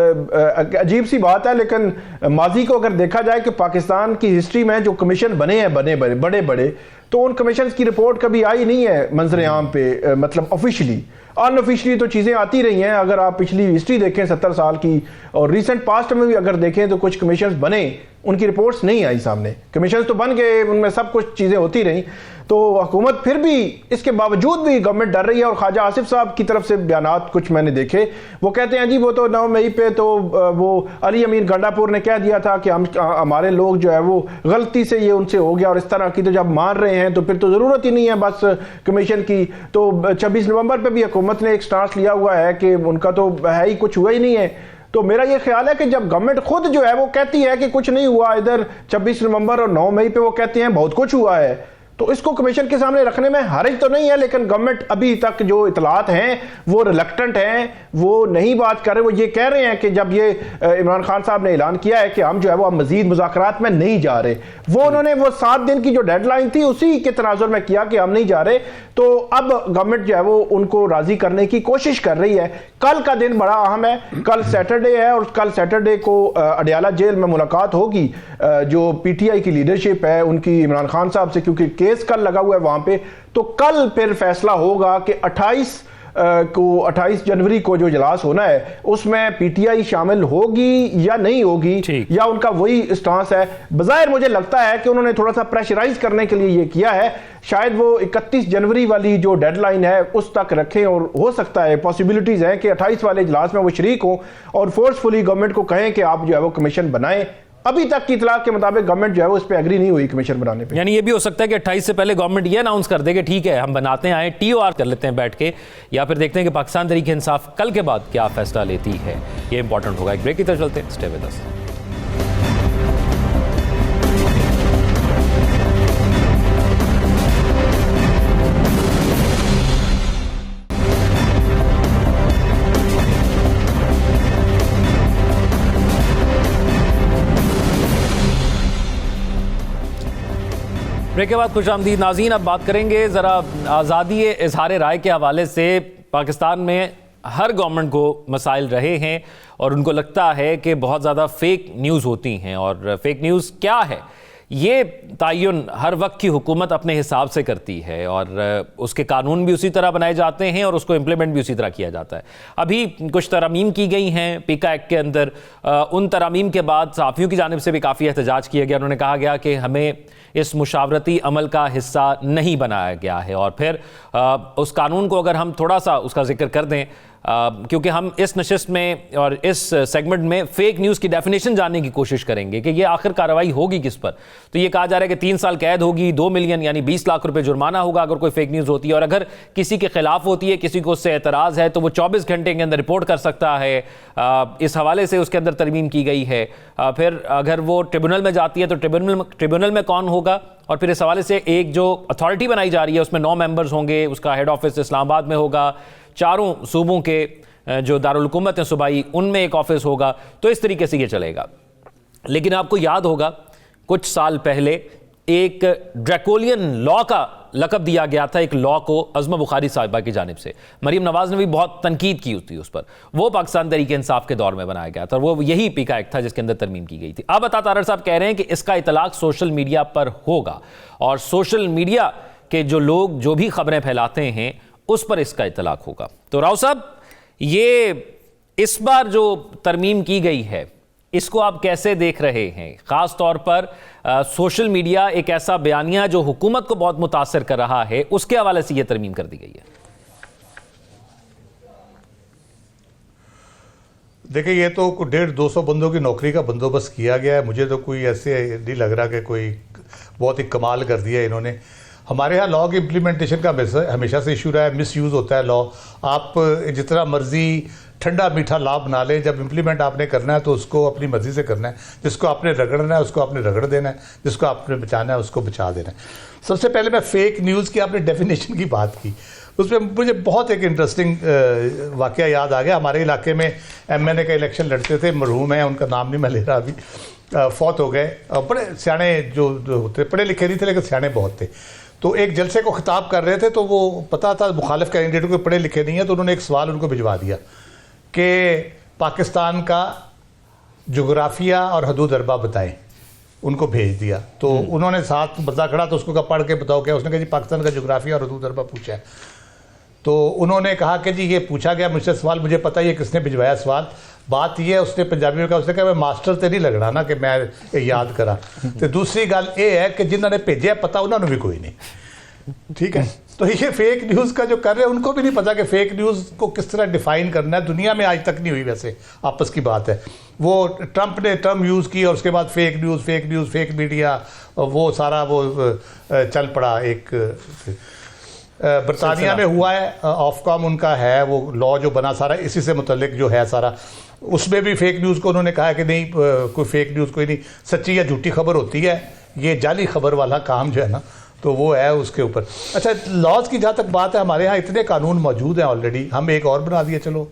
अजीब सी बात है, लेकिन माजी को अगर देखा जाए कि पाकिस्तान की हिस्ट्री में जो कमीशन बने हैं बड़े बड़े, तो उन कमीशन की रिपोर्ट कभी आई नहीं है मंजर आम पे, मतलब ऑफिशियली। अनऑफिशियली तो चीज़ें आती रही हैं। अगर आप पिछली हिस्ट्री देखें 70 साल की, और रिसेंट पास्ट में भी अगर देखें तो कुछ कमीशंस बने, उनकी रिपोर्ट्स नहीं आई सामने। कमीशंस तो बन गए, उनमें सब कुछ चीज़ें होती रहीं। तो हुकूमत फिर भी इसके बावजूद भी गवर्नमेंट डर रही है। और ख्वाजा आसिफ साहब की तरफ से बयानात कुछ मैंने देखे, वो कहते हैं जी वो तो 9 मई पे तो वो अली अमीर गंडापुर ने कह दिया था कि हमारे लोग जो है वो गलती से ये उनसे हो गया और इस तरह की, तो जब मान रहे हैं तो फिर तो ज़रूरत ही नहीं है बस कमीशन की। तो 26 नवंबर पर भी हुकूमत ने एक स्टांस लिया हुआ है कि उनका तो है ही, कुछ हुआ ही नहीं है। तो मेरा ये ख्याल है कि जब गवर्नमेंट खुद जो है वो कहती है कि कुछ नहीं हुआ, इधर 26 नवंबर और 9 मई पे वो कहते हैं बहुत कुछ हुआ है, तो इसको कमीशन के सामने रखने में हर्ज तो नहीं है। लेकिन गवर्नमेंट अभी तक जो इतलात हैं वो रिलक्टेंट हैं, वो नहीं बात कर रहे। वो ये कह रहे हैं कि जब ये इमरान खान साहब ने ऐलान किया है कि हम जो है वो मजीद मुज़ाकरात में नहीं जा रहे, वो उन्होंने वो 7 दिन की जो डेडलाइन थी उसी के तनाजुर में किया कि हम नहीं जा रहे। तो अब गवर्नमेंट जो है वो उनको राजी करने की कोशिश कर रही है। कल का दिन बड़ा अहम है, कल सैटरडे है, और कल सैटरडे को अडियाला जेल में मुलाकात होगी जो पीटीआई की लीडरशिप है उनकी इमरान खान साहब से, क्योंकि केस कल लगा हुआ है वहां पे। तो कल फिर फैसला होगा कि 28 जनवरी को जो इजलास होना है उसमें पीटीआई शामिल होगी या नहीं होगी, या उनका वही स्टांस है। बज़ाहिर मुझे लगता है कि उन्होंने थोड़ा सा प्रेशराइज करने के लिए ये किया है, शायद वो 31 जनवरी वाली जो डेडलाइन है उस तक रखें, और हो सकता है पॉसिबिलिटीज है कि 28 वाले इजलास में वो शरीक हो और फोर्सफुली गवर्नमेंट को कहें कि आप जो है वो कमीशन बनाएं। अभी तक की इतला के मुताबिक गवर्नमेंट जो है वो इस पे एग्री नहीं हुई कमीशन बनाने पे। यानी ये भी हो सकता है कि 28 से पहले गवर्नमेंट ये अनाउंस कर दे कि ठीक है हम बनाते हैं, आए टीओआर कर लेते हैं बैठ के, या फिर देखते हैं कि पाकिस्तान तहरीक इंसाफ कल के बाद क्या फैसला लेती है। ये इंपॉर्टेंट होगा। एक ब्रेक की तरफ चलते हैं, stay with us. Break break के बाद खुशामदीद नाज़रीन। अब बात करेंगे ज़रा आज़ादी इज़हार राय के हवाले से। पाकिस्तान में हर गवर्नमेंट को मसाइल रहे हैं और उनको लगता है कि बहुत ज़्यादा फेक न्यूज़ होती हैं, और फेक न्यूज़ क्या है ये तयन हर वक्त की हुकूमत अपने हिसाब से करती है, और उसके कानून भी उसी तरह बनाए जाते हैं और उसको इम्प्लीमेंट भी उसी तरह किया जाता है। अभी कुछ तरमीम की गई हैं पीका एक्ट के अंदर। उन तरमीम के बाद सहाफ़ियों की जानिब से भी काफ़ी एहतजाज किया गया। उन्होंने कहा गया कि हमें इस मुशावरती अमल का हिस्सा नहीं बनाया गया है। और फिर उस कानून को अगर हम थोड़ा सा उसका जिक्र कर दें, क्योंकि हम इस नशिस्त में और इस सेगमेंट में फेक न्यूज़ की डेफिनेशन जानने की कोशिश करेंगे कि ये आखिर कार्रवाई होगी किस पर। तो ये कहा जा रहा है कि 3 साल कैद होगी, 2 मिलियन यानी 20 लाख रुपए जुर्माना होगा अगर कोई फेक न्यूज़ होती है, और अगर किसी के खिलाफ होती है, किसी को उससे एतराज़ है, तो वो 24 घंटे के अंदर रिपोर्ट कर सकता है। इस हवाले से उसके अंदर तरमीम की गई है। फिर अगर वो ट्रिब्यूनल में जाती है तो ट्रिब्यूनल में कौन होगा, और फिर इस हवाले से एक जो अथॉरिटी बनाई जा रही है उसमें 9 मेंबर्स होंगे। उसका हेड ऑफिस इस्लामाबाद में होगा। 4 सूबों के जो दारुल हुकूमत हैं सूबाई, उनमें एक ऑफिस होगा। तो इस तरीके से ये चलेगा। लेकिन आपको याद होगा कुछ साल पहले एक ड्रैकोलियन लॉ का लक़ब दिया गया था एक लॉ को अज़मा बुखारी साहिबा की जानिब से। मरीम नवाज़ ने भी बहुत तनकीद की थी उस पर। वो पाकिस्तान तहरीक इंसाफ के दौर में बनाया गया था, और वो यही पीका एक्ट था जिसके अंदर तरमीम की गई थी। अब अता तारड़ साहब कह रहे हैं कि इसका इतलाक सोशल मीडिया पर होगा, और सोशल मीडिया के जो लोग जो भी खबरें फैलाते हैं उस पर इसका इतलाक होगा। तो राव साहब, ये इस बार जो तरमीम की गई है इसको आप कैसे देख रहे हैं? ख़ास तौर पर सोशल मीडिया एक ऐसा बयानिया जो हुकूमत को बहुत मुतासर कर रहा है, उसके हवाले से यह तरमीम कर दी गई है। देखिए, ये तो 150-200 बंदों की नौकरी का बंदोबस्त किया गया है। मुझे तो कोई ऐसे नहीं लग रहा कि कोई बहुत ही कमाल कर दिया इन्होंने। हमारे यहाँ लॉ की इम्प्लीमेंटेशन का हमेशा से इशू रहा है। मिस यूज़ होता है लॉ। आप जितना मर्जी ठंडा मीठा लॉ बना ले, जब इम्प्लीमेंट आपने करना है तो उसको अपनी मर्जी से करना है। जिसको आपने रगड़ना है उसको आपने रगड़ देना है, जिसको आपने बचाना है उसको बचा देना है। सबसे पहले मैं फेक न्यूज़ की आपने डेफिनेशन की बात की, उसमें मुझे बहुत एक इंटरेस्टिंग वाक़या याद आ गया। हमारे इलाके में MNA का इलेक्शन लड़ते थे, मरहूम है, उनका नाम नहीं मैं ले रहा अभी, फौत हो गए। बड़े सियाने जो होते, पढ़े लिखे नहीं थे लेकिन सियाने बहुत थे। तो एक जलसे को खिताब कर रहे थे, तो वो पता था मुखालिफ कैंडिडेट को पढ़े लिखे नहीं है, तो उन्होंने एक सवाल उनको भिजवा दिया कि पाकिस्तान का जोग्राफिया और हदूद अरबा बताएं। उनको भेज दिया। तो उन्होंने साथ बंदा खड़ा तो उसको कहा पढ़ के बताओ क्या। उसने कहा जी पाकिस्तान का जोग्राफिया और हदूद अरबा पूछा है। तो उन्होंने कहा कि जी ये पूछा गया मुझसे सवाल, मुझे पता है ये किसने भिजवाया सवाल। बात ये है, उसने पंजाबी में कहा, उसने कहा मैं मास्टर तो नहीं लग रहा ना कि मैं याद करा। तो दूसरी गल ये है कि जिन्होंने भेजा पता उन्होंने भी कोई नहीं, ठीक है। तो ये फेक न्यूज़ का जो कर रहे हैं उनको भी नहीं पता कि फेक न्यूज़ को किस तरह डिफाइन करना है। दुनिया में आज तक नहीं हुई, वैसे आपस की बात है। वो ट्रंप ने टर्म यूज़ की और उसके बाद फेक न्यूज़ फेक मीडिया, वो सारा वो चल पड़ा। एक बरतानिया में हुआ है, ऑफकॉम उनका है, वो लॉ जो बना सारा इसी से मुतल्लिक जो है सारा, उसमें भी फेक न्यूज़ को उन्होंने कहा कि नहीं कोई फेक न्यूज़ कोई नहीं, सच्ची या झूठी खबर होती है, ये जाली खबर वाला काम जो है ना तो वो है उसके ऊपर। अच्छा, लॉज की जहाँ तक बात है, हमारे यहाँ इतने कानून मौजूद हैं ऑलरेडी, हम एक और बना दिए, चलो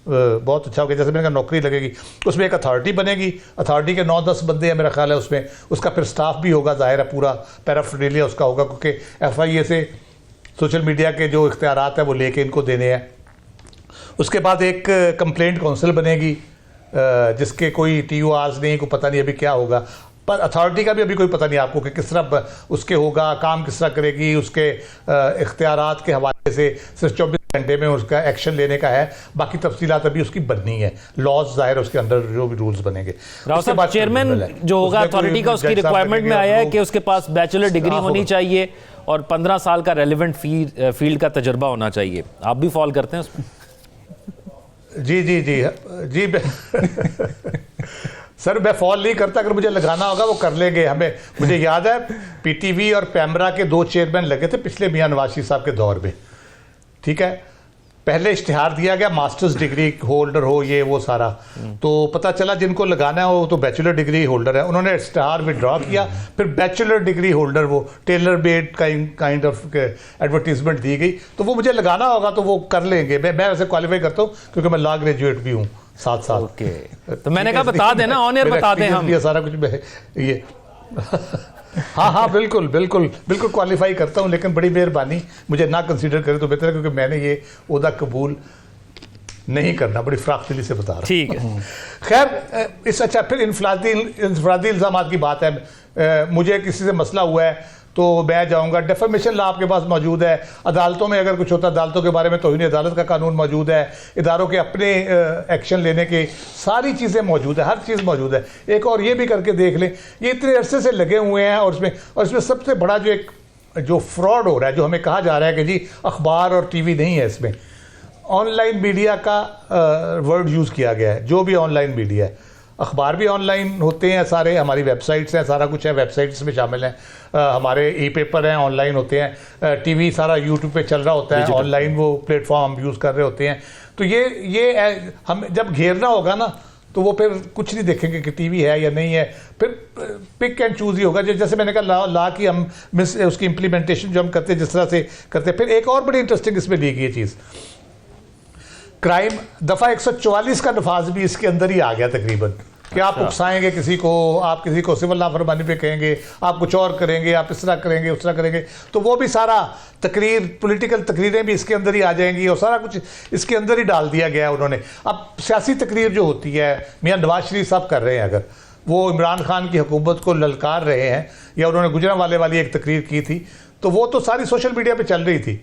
बहुत अच्छा हो गया। जैसे मैंने कहा नौकरी लगेगी, उसमें एक अथॉरिटी बनेगी, अथॉरिटी के 9-10 बंदे हैं मेरा ख्याल है उसमें, उसका फिर स्टाफ भी होगा, जाहिर है पूरा पैराफर्नेलिया उसका होगा, क्योंकि FIA से सोशल मीडिया के जो इख्तियारात है वो लेके इनको देने हैं। उसके बाद एक कंप्लेंट काउंसिल बनेगी जिसके कोई TORs नहीं, को पता नहीं अभी क्या होगा, पर अथॉरिटी का भी अभी कोई पता नहीं आपको कि किस तरह उसके होगा, काम किस तरह करेगी, उसके इख्तियारात के हवाले से सिर्फ 24 घंटे में उसका एक्शन लेने का है, बाकी तफसीलात अभी उसकी बननी है। लॉज जाहिर उसके अंदर जो भी रूल्स बनेंगे। उसके बाद चेयरमैन जो होगा अथॉरिटी का, उसकी रिक्वायरमेंट में आया है कि उसके पास बैचलर डिग्री होनी चाहिए और 15 साल का रेलिवेंट फील्ड का तजुर्बा होना चाहिए। आप भी फॉलो करते हैं उसमें? जी सर, मैं फॉल नहीं करता, अगर मुझे लगाना होगा वो कर लेंगे हमें। मुझे याद है PTV और पैमरा के 2 चेयरमैन लगे थे पिछले मियां नवाज शरीफ साहब के दौर में, ठीक है। पहले इश्तिहार दिया गया मास्टर्स डिग्री होल्डर हो, ये वो सारा, तो पता चला जिनको लगाना है वो तो बैचलर डिग्री होल्डर है। उन्होंने इश्तिहार विड्रॉ किया, फिर बैचलर डिग्री होल्डर वो tailor made kind of advertisement दी गई। तो वो मुझे लगाना होगा तो वो कर लेंगे। मैं वैसे क्वालिफाई करता हूँ क्योंकि मैं लॉ ग्रेजुएट भी हूँ साथ। ओके, तो मैंने कहा बता देना, ऑन एयर बता दें हम ये सारा कुछ ये हाँ बिल्कुल बिल्कुल बिल्कुल क्वालिफाई करता हूँ, लेकिन बड़ी मेहरबानी मुझे ना कंसीडर करें तो बेहतर है, क्योंकि मैंने ये ओहदा कबूल नहीं करना, बड़ी फ्राख्तली से बता रहा हूँ। ठीक है। खैर इस अच्छा फिर इनफरादी इल्ज़ामात की बात है। मुझे किसी से मसला हुआ है तो मैं जाऊंगा, डेफर्मेशन लॉ आपके पास मौजूद है, अदालतों में अगर कुछ होता है अदालतों के बारे में तौहीन अदालत का कानून मौजूद है, इदारों के अपने एक्शन लेने की सारी चीज़ें मौजूद है, हर चीज़ मौजूद है। एक और ये भी करके देख लें, ये इतने अरसे से लगे हुए हैं और इसमें सबसे बड़ा जो फ्रॉड हो रहा है, जो हमें कहा जा रहा है कि जी अखबार और टीवी नहीं है, इसमें ऑनलाइन मीडिया का वर्ड यूज़ किया गया है। जो भी ऑनलाइन मीडिया है, अखबार भी ऑनलाइन होते हैं सारे, हमारी वेबसाइट्स हैं, सारा कुछ है, वेबसाइट्स में शामिल हैं, हमारे ई पेपर हैं ऑनलाइन होते हैं, टीवी सारा यूट्यूब पे चल रहा होता है, ऑनलाइन वो प्लेटफॉर्म हम यूज़ कर रहे होते हैं। तो ये हम जब घेरना होगा ना तो वो फिर कुछ नहीं देखेंगे कि टीवी है या नहीं है, फिर पिक एंड चूज़ ही होगा। जैसे मैंने कहा ला की हम उसकी इम्प्लीमेंटेशन जो हम करते हैं जिस तरह से करते हैं। फिर एक और बड़ी इंटरेस्टिंग इसमें ली गई चीज़, क्राइम दफ़ा 144 का नफाज भी इसके अंदर ही आ गया तकरीबन, कि आप उकसाएंगे किसी को, आप किसी को सिविल नाफरमानी पे कहेंगे, आप कुछ और करेंगे, आप इस तरह करेंगे उस तरह करेंगे, तो वो भी सारा तकरीर, पॉलिटिकल तकरीरें भी इसके अंदर ही आ जाएंगी और सारा कुछ इसके अंदर ही डाल दिया गया है उन्होंने। अब सियासी तकरीर जो होती है, मियाँ नवाज शरीफ साहब कर रहे हैं, अगर वो इमरान खान की हुकूमत को ललकार रहे हैं या उन्होंने गुजरांवाले वाली एक तकरीर की थी, तो वो तो सारी सोशल मीडिया पर चल रही थी,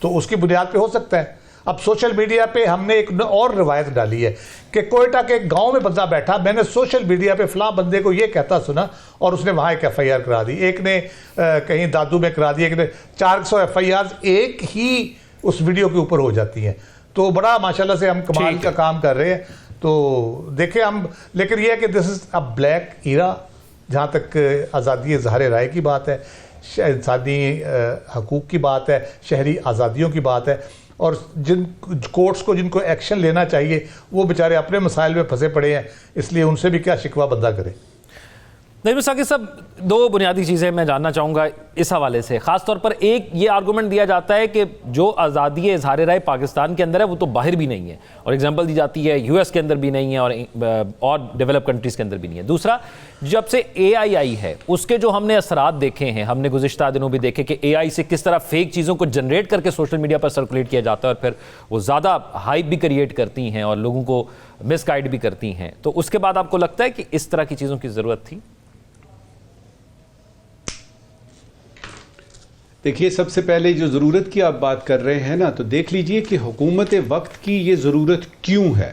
तो उसकी बुनियाद पर हो सकता है। अब सोशल मीडिया पे हमने एक और रवायत डाली है कि कोयटा के एक गांव में बंदा बैठा, मैंने सोशल मीडिया पे फलां बंदे को ये कहता सुना और उसने वहाँ एक FIR करा दी, एक ने कहीं दादू में करा दी, एक ने 400 FIR एक ही उस वीडियो के ऊपर हो जाती हैं। तो बड़ा माशाल्लाह से हम कमाल का काम कर रहे हैं। तो देखें हम, लेकिन यह है कि this is a black era, जहाँ तक आज़ादी इज़हार राय की बात है, इंसानी हकूक़ की बात है, शहरी आज़ादियों की बात है, और जिन कोर्ट्स को जिनको एक्शन लेना चाहिए वो बेचारे अपने मसाइल में फंसे पड़े हैं, इसलिए उनसे भी क्या शिकवा बंदा करे। नहीं साकिब साहब, दो बुनियादी चीज़ें मैं जानना चाहूँगा इस हवाले से। ख़ास तौर पर एक ये आर्गूमेंट दिया जाता है कि जो आज़ादी इज़हार राय पाकिस्तान के अंदर है वो तो बाहर भी नहीं है, और एग्जांपल दी जाती है US के अंदर भी नहीं है और डेवलप कंट्रीज़ के अंदर भी नहीं है। दूसरा, जब से AI आई है उसके जो हमने असरात देखे हैं, हमने गुज़िश्ता दिनों भी देखे कि AI से किस तरह फेक चीज़ों को जनरेट करके सोशल मीडिया पर सर्कुलेट किया जाता है और फिर वो ज़्यादा हाइप भी क्रिएट करती हैं और लोगों को मिसगाइड भी करती हैं। तो उसके बाद आपको लगता है कि इस तरह की चीज़ों की ज़रूरत थी? देखिए, सबसे पहले जो ज़रूरत की आप बात कर रहे हैं ना, तो देख लीजिए कि हुकूमत वक्त की ये ज़रूरत क्यों है।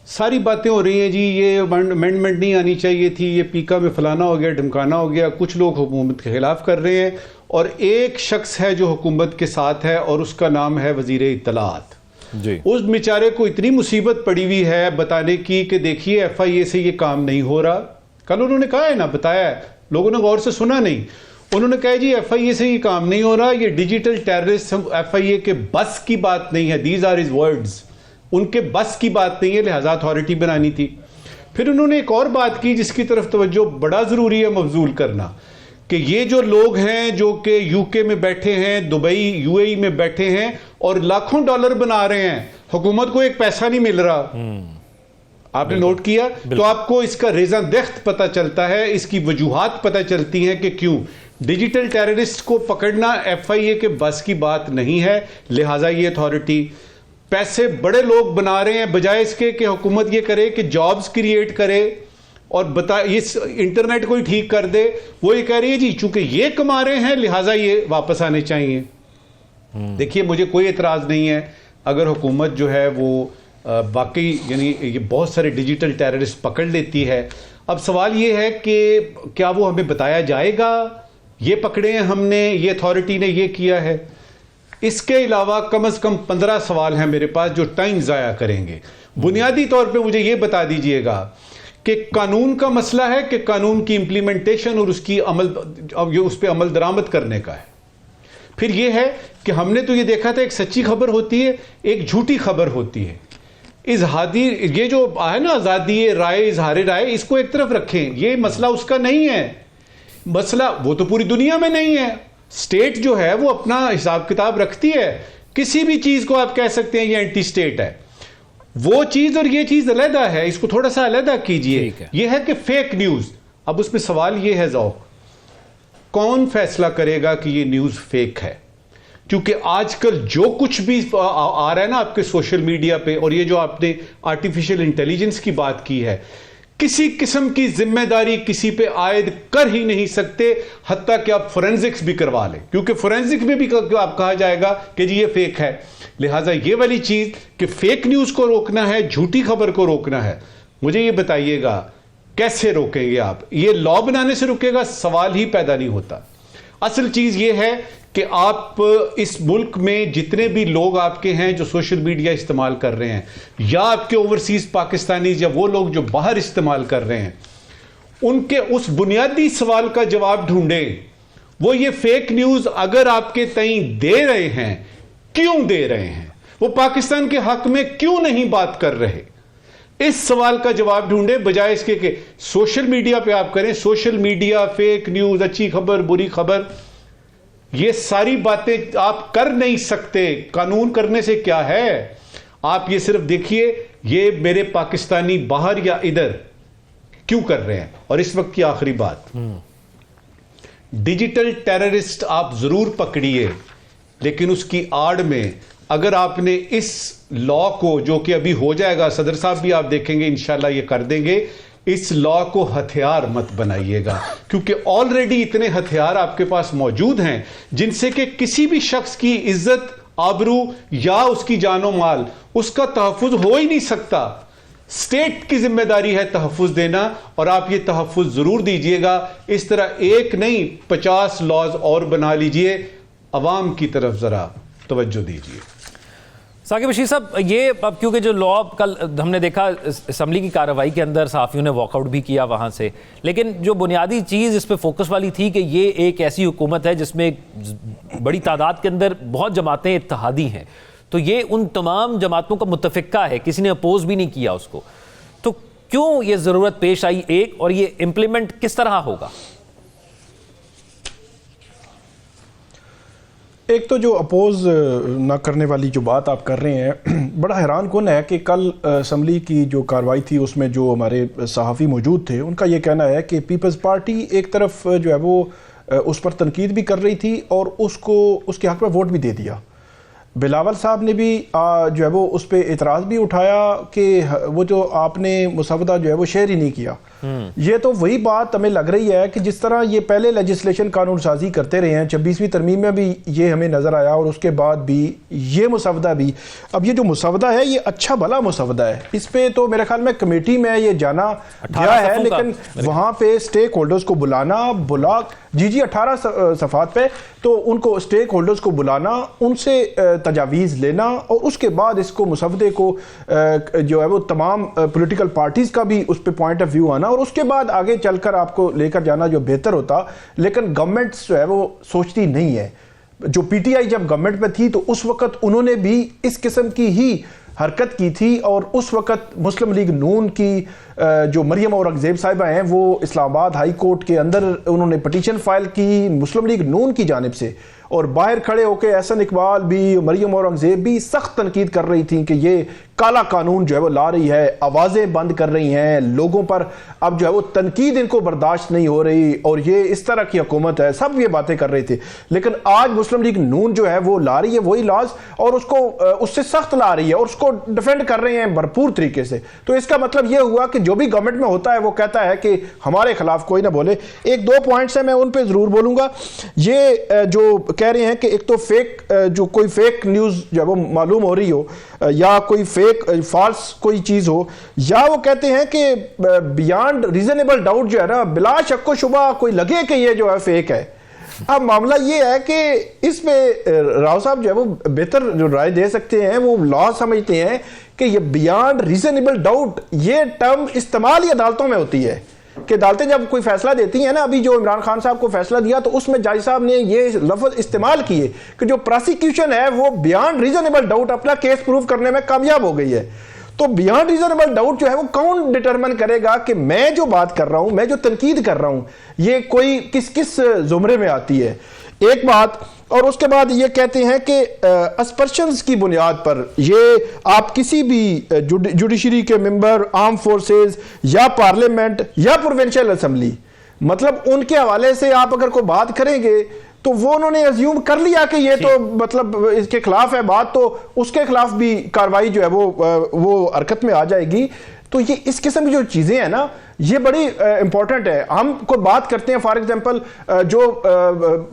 सारी बातें हो रही हैं जी, ये अमेंडमेंट नहीं आनी चाहिए थी, ये पीका में फलाना हो गया, ढमकाना हो गया, कुछ लोग हुकूमत के खिलाफ कर रहे हैं, और एक शख्स है जो हुकूमत के साथ है और उसका नाम है वज़ीर इत्तलात जी। उस बेचारे को इतनी मुसीबत पड़ी हुई है बताने की कि देखिए FIA से ये काम नहीं हो रहा। कल उन्होंने कहा है ना, बताया है, लोगों ने गौर से सुना नहीं। उन्होंने कहा जी FIA से ये काम नहीं हो रहा, ये डिजिटल टेररिज्म FIA के बस की बात नहीं है, दीज आर हिज वर्ड्स, उनके बस की बात नहीं है, लिहाजा अथॉरिटी बनानी थी। फिर उन्होंने एक और बात की जिसकी तरफ तवज्जो बड़ा ज़रूरी है मबजूल करना, कि ये जो लोग हैं जो कि UK में बैठे हैं, दुबई UAE में बैठे हैं और लाखों डॉलर बना रहे हैं, हुकूमत को एक पैसा नहीं मिल रहा। आपने नोट किया? तो आपको इसका रेज़न दख्त पता चलता है, इसकी वजूहात पता चलती हैं कि क्यों डिजिटल टेररिस्ट को पकड़ना FIA के बस की बात नहीं है, लिहाजा ये अथॉरिटी पैसे बड़े लोग बना रहे हैं, बजाय इसके कि हुकूमत ये करे कि जॉब्स क्रिएट करे और बता इस इंटरनेट को ही ठीक कर दे। वो ये कह रही है जी चूंकि ये कमा रहे हैं लिहाजा ये वापस आने चाहिए। देखिए, मुझे कोई एतराज़ नहीं है अगर हुकूमत जो है वो वाकई यानी ये बहुत सारे डिजिटल टेररिस्ट पकड़ लेती है। अब सवाल ये है कि क्या वो हमें बताया जाएगा ये पकड़े हैं हमने, ये अथॉरिटी ने ये किया है? इसके अलावा कम से कम 15 सवाल हैं मेरे पास जो टाइम ज़ाया करेंगे। बुनियादी तौर पे मुझे ये बता दीजिएगा कि कानून का मसला है कि कानून की इम्प्लीमेंटेशन और उसकी उस पर अमल दरामद करने का है। फिर ये है कि हमने तो ये देखा था एक सच्ची खबर होती है, एक झूठी खबर होती है। इजहादी ये जो है ना आज़ादी राय, इजहार राय, इसको एक तरफ रखें, ये मसला उसका नहीं है। मसला वो तो पूरी दुनिया में नहीं है। स्टेट जो है वो अपना हिसाब किताब रखती है, किसी भी चीज को आप कह सकते हैं ये एंटी स्टेट है, वो चीज और ये चीज अलहदा है, इसको थोड़ा सा अलहदा कीजिए। ये है कि फेक न्यूज। अब उसमें सवाल ये है ज़ौक कौन फैसला करेगा कि ये न्यूज़ फेक है? क्योंकि आजकल जो कुछ भी आ रहा है ना आपके सोशल मीडिया पे, और ये जो आपने आर्टिफिशियल इंटेलिजेंस की बात की है, किसी किस्म की जिम्मेदारी किसी पे आयद कर ही नहीं सकते, हत्ता कि आप फोरेंसिक्स भी करवा लें, क्योंकि फोरेंसिक्स में भी आप कहा जाएगा कि जी ये फेक है। लिहाजा ये वाली चीज कि फेक न्यूज को रोकना है, झूठी खबर को रोकना है, मुझे ये बताइएगा कैसे रोकेंगे आप? ये लॉ बनाने से रुकेगा? सवाल ही पैदा नहीं होता। असल चीज ये है कि आप इस मुल्क में जितने भी लोग आपके हैं जो सोशल मीडिया इस्तेमाल कर रहे हैं, या आपके ओवरसीज पाकिस्तानी, या वो लोग जो बाहर इस्तेमाल कर रहे हैं, उनके उस बुनियादी सवाल का जवाब ढूंढें। वो ये फेक न्यूज अगर आपके तई दे रहे हैं, क्यों दे रहे हैं? वो पाकिस्तान के हक में क्यों नहीं बात कर रहे? इस सवाल का जवाब ढूंढे, बजाय इसके कि सोशल मीडिया पे आप करें सोशल मीडिया, फेक न्यूज, अच्छी खबर, बुरी खबर, ये सारी बातें आप कर नहीं सकते। कानून करने से क्या है? आप ये सिर्फ देखिए ये मेरे पाकिस्तानी बाहर या इधर क्यों कर रहे हैं। और इस वक्त की आखिरी बात, डिजिटल टेररिस्ट आप जरूर पकड़िए, लेकिन उसकी आड़ में अगर आपने इस लॉ को, जो कि अभी हो जाएगा, सदर साहब भी आप देखेंगे इंशाल्लाह ये कर देंगे, इस लॉ को हथियार मत बनाइएगा, क्योंकि ऑलरेडी इतने हथियार आपके पास मौजूद हैं जिनसे कि किसी भी शख्स की इज्जत, आबरू या उसकी जानो माल, उसका तहफ़्फ़ुज़ हो ही नहीं सकता। स्टेट की जिम्मेदारी है तहफ़्फ़ुज़ देना, और आप ये तहफ़्फ़ुज़ जरूर दीजिएगा। इस तरह एक नहीं 50 लॉज और बना लीजिए। अवाम की तरफ जरा तवज्जो दीजिए। साकिब बशीर साहब, ये अब क्योंकि जो लॉ कल हमने देखा असम्बली की कार्रवाई के अंदर सहाफ़ियों ने वॉकआउट भी किया वहाँ से, लेकिन जो बुनियादी चीज़ इस पर फोकस वाली थी कि ये एक ऐसी हुकूमत है जिसमें एक बड़ी तादाद के अंदर बहुत जमातें इत्तेहादी हैं, तो ये उन तमाम जमातों का मुत्तफ़िका है, किसी ने अपोज भी नहीं किया उसको, तो क्यों ये ज़रूरत पेश आई एक, और ये इम्प्लीमेंट किस तरह होगा? एक तो जो अपोज ना करने वाली जो बात आप कर रहे हैं, बड़ा हैरान कौन है कि कल असम्बली की जो कार्रवाई थी उसमें जो हमारे सहाफ़ी मौजूद थे, उनका ये कहना है कि पीपल्स पार्टी एक तरफ जो है वो उस पर तनकीद भी कर रही थी और उसको उसके हक़ में वोट भी दे दिया। बिलावल साहब ने भी जो है वो उस पर एतराज़ भी उठाया कि वो जो आपने मुसवदा जो है वो शेयर ही नहीं किया। ये तो वही बात हमें लग रही है कि जिस तरह ये पहले लेजिस्लेशन कानून साजी करते रहे हैं, 26वीं तरमीम में भी ये हमें नज़र आया और उसके बाद भी ये मुसवदा भी, अब ये जो मुसवदा है ये अच्छा भला मुसवदा है, इस पर तो मेरे ख्याल में कमेटी में ये जाना गया है, लेकिन वहाँ पे स्टेक होल्डर्स को बुला जी 18 सफ़ात पे, तो उनको स्टेक होल्डर्स को बुलाना, उनसे तजावीज़ लेना और उसके बाद इसको मुसवदे को जो है वो तमाम पॉलिटिकल पार्टीज़ का भी उस पर पॉइंट ऑफ व्यू आना और उसके बाद आगे चलकर आपको लेकर जाना जो बेहतर होता। लेकिन गवर्नमेंट जो है वो सोचती नहीं है। जो पीटीआई जब गवर्नमेंट में थी तो उस वक्त उन्होंने भी इस किस्म की ही हरकत की थी और उस वक्त मुस्लिम लीग नून की जो मरियम औरंगजेब साहिबा हैं वो इस्लामाबाद हाई कोर्ट के अंदर उन्होंने पटिशन फाइल की मुस्लिम लीग नून की जानिब से, और बाहर खड़े होकर एहसन इकबाल भी, मरियम औरंगजेब भी सख्त तनकीद कर रही थी कि ये काला कानून जो है वो ला रही है, आवाज़ें बंद कर रही हैं लोगों पर, अब जो है वो तनकीद इनको बर्दाश्त नहीं हो रही और ये इस तरह की हुकूमत है, सब ये बातें कर रहे थे। लेकिन आज मुस्लिम लीग नून जो है वो ला रही है वही लॉज और उसको उससे सख्त ला रही है और उसको डिफेंड कर रहे हैं भरपूर तरीके से। तो इसका मतलब ये हुआ कि जो भी गवर्नमेंट में होता है वो कहता है कि हमारे खिलाफ कोई ना बोले। एक दो पॉइंट्स है मैं उन पे जरूर बोलूंगा। ये जो कह रहे हैं कि एक तो फेक जो कोई फेक न्यूज़ जो है वो मालूम हो रही हो या कोई फेक फॉल्स कोई चीज़ हो, या वो कहते हैं कि बियॉन्ड रीजनेबल डाउट जो है ना, बिला शक व शुबा कोई लगे कि ये जो है फेक है। अब मामला ये है कि इसमें राव साहब जो है वो बेहतर जो राय दे सकते हैं, वो लॉ समझते हैं कि ये बियॉन्ड रीजनेबल डाउट ये टर्म इस्तेमाल ही अदालतों में होती है कि अदालतें जब कोई फैसला देती हैं ना, अभी जो इमरान खान साहब को फैसला दिया तो उसमें जज साहब ने ये लफ्ज इस्तेमाल किए कि जो प्रोसिक्यूशन है वो बियॉन्ड रीजनेबल डाउट अपना केस प्रूव करने में कामयाब हो गई है। तो बियॉन्ड रीजनेबल डाउट जो है वो कौन डिटरमिन करेगा कि मैं जो बात कर रहा हूं, मैं जो तनकीद कर रहा हूं, ये कोई किस किस जुमरे में आती है, एक बात। और उसके बाद ये कहते हैं कि अस्पर्शंस की बुनियाद पर ये आप किसी भी जुडिशरी के मेंबर, आर्म फोर्सेस या पार्लियामेंट या प्रोविंशियल असेंबली मतलब उनके हवाले से आप अगर कोई बात करेंगे तो वो उन्होंने अज्यूम कर लिया कि ये तो मतलब इसके खिलाफ है बात, तो उसके खिलाफ भी कार्रवाई जो है वो हरकत में आ जाएगी। तो ये इस किस्म की जो चीजें हैं ना, ये बड़ी इंपॉर्टेंट है। हम कोई बात करते हैं, फॉर एग्जांपल जो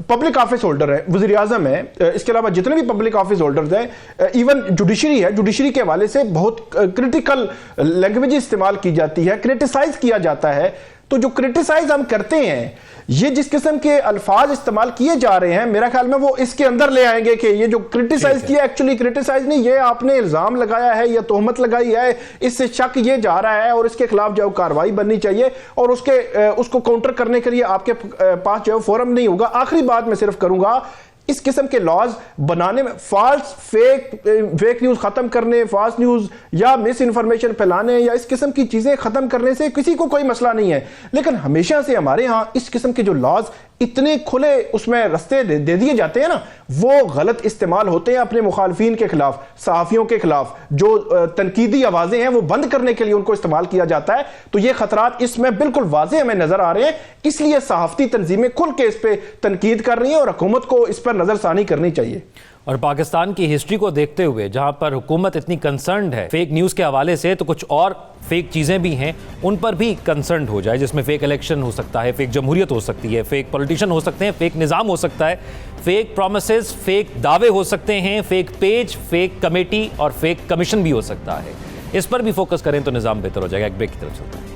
पब्लिक ऑफिस होल्डर है, वज़ीर आज़म है, इसके अलावा जितने भी पब्लिक ऑफिस होल्डर्स हैं, इवन जुडिशरी है, जुडिशरी के हवाले से बहुत क्रिटिकल लैंग्वेज इस्तेमाल की जाती है, क्रिटिसाइज किया जाता है। तो जो क्रिटिसाइज हम करते हैं, ये जिस किस्म के अल्फाज इस्तेमाल किए जा रहे हैं, मेरा ख्याल में वो इसके अंदर ले आएंगे कि ये जो क्रिटिसाइज किया एक्चुअली क्रिटिसाइज नहीं, ये आपने इल्जाम लगाया है या तोहमत लगाई है, इससे शक ये जा रहा है और इसके खिलाफ जो कार्रवाई बननी चाहिए, और उसको काउंटर करने के लिए आपके पास जो फोरम नहीं होगा। आखिरी बात मैं सिर्फ करूंगा, इस किस्म के लॉज बनाने में फॉल्स फेक न्यूज खत्म करने, फॉल्स न्यूज या मिस इंफॉर्मेशन फैलाने या इस किस्म की चीजें खत्म करने से किसी को कोई मसला नहीं है, लेकिन हमेशा से हमारे यहां इस किस्म के जो लॉज इतने खुले उसमें रास्ते दे दिए जाते हैं ना, वो गलत इस्तेमाल होते हैं अपने मुखालफिन के खिलाफ, सहाफियों के खिलाफ। जो तनकीदी आवाजें हैं वो बंद करने के लिए उनको इस्तेमाल किया जाता है। तो ये खतरात इसमें बिल्कुल वाज़ेह हमें नजर आ रहे हैं, इसलिए सहाफती तंजीमें खुल के इस पर तनकीद कर रही हैं और हुकूमत को इस पर नजरसानी करनी चाहिए। और पाकिस्तान की हिस्ट्री को देखते हुए जहां पर हुकूमत इतनी कंसर्न्ड है फेक न्यूज़ के हवाले से, तो कुछ और फेक चीज़ें भी हैं, उन पर भी कंसर्न्ड हो जाए, जिसमें फेक इलेक्शन हो सकता है, फेक जमहूरियत हो सकती है, फेक पॉलिटिशियन हो सकते हैं, फेक निज़ाम हो सकता है, फेक प्रोमिसेस, फेक दावे हो सकते हैं, फेक पेज, फेक कमेटी और फेक कमीशन भी हो सकता है। इस पर भी फोकस करें तो निज़ाम बेहतर हो जाएगा। एक ब्रेक की तरफ चलता है।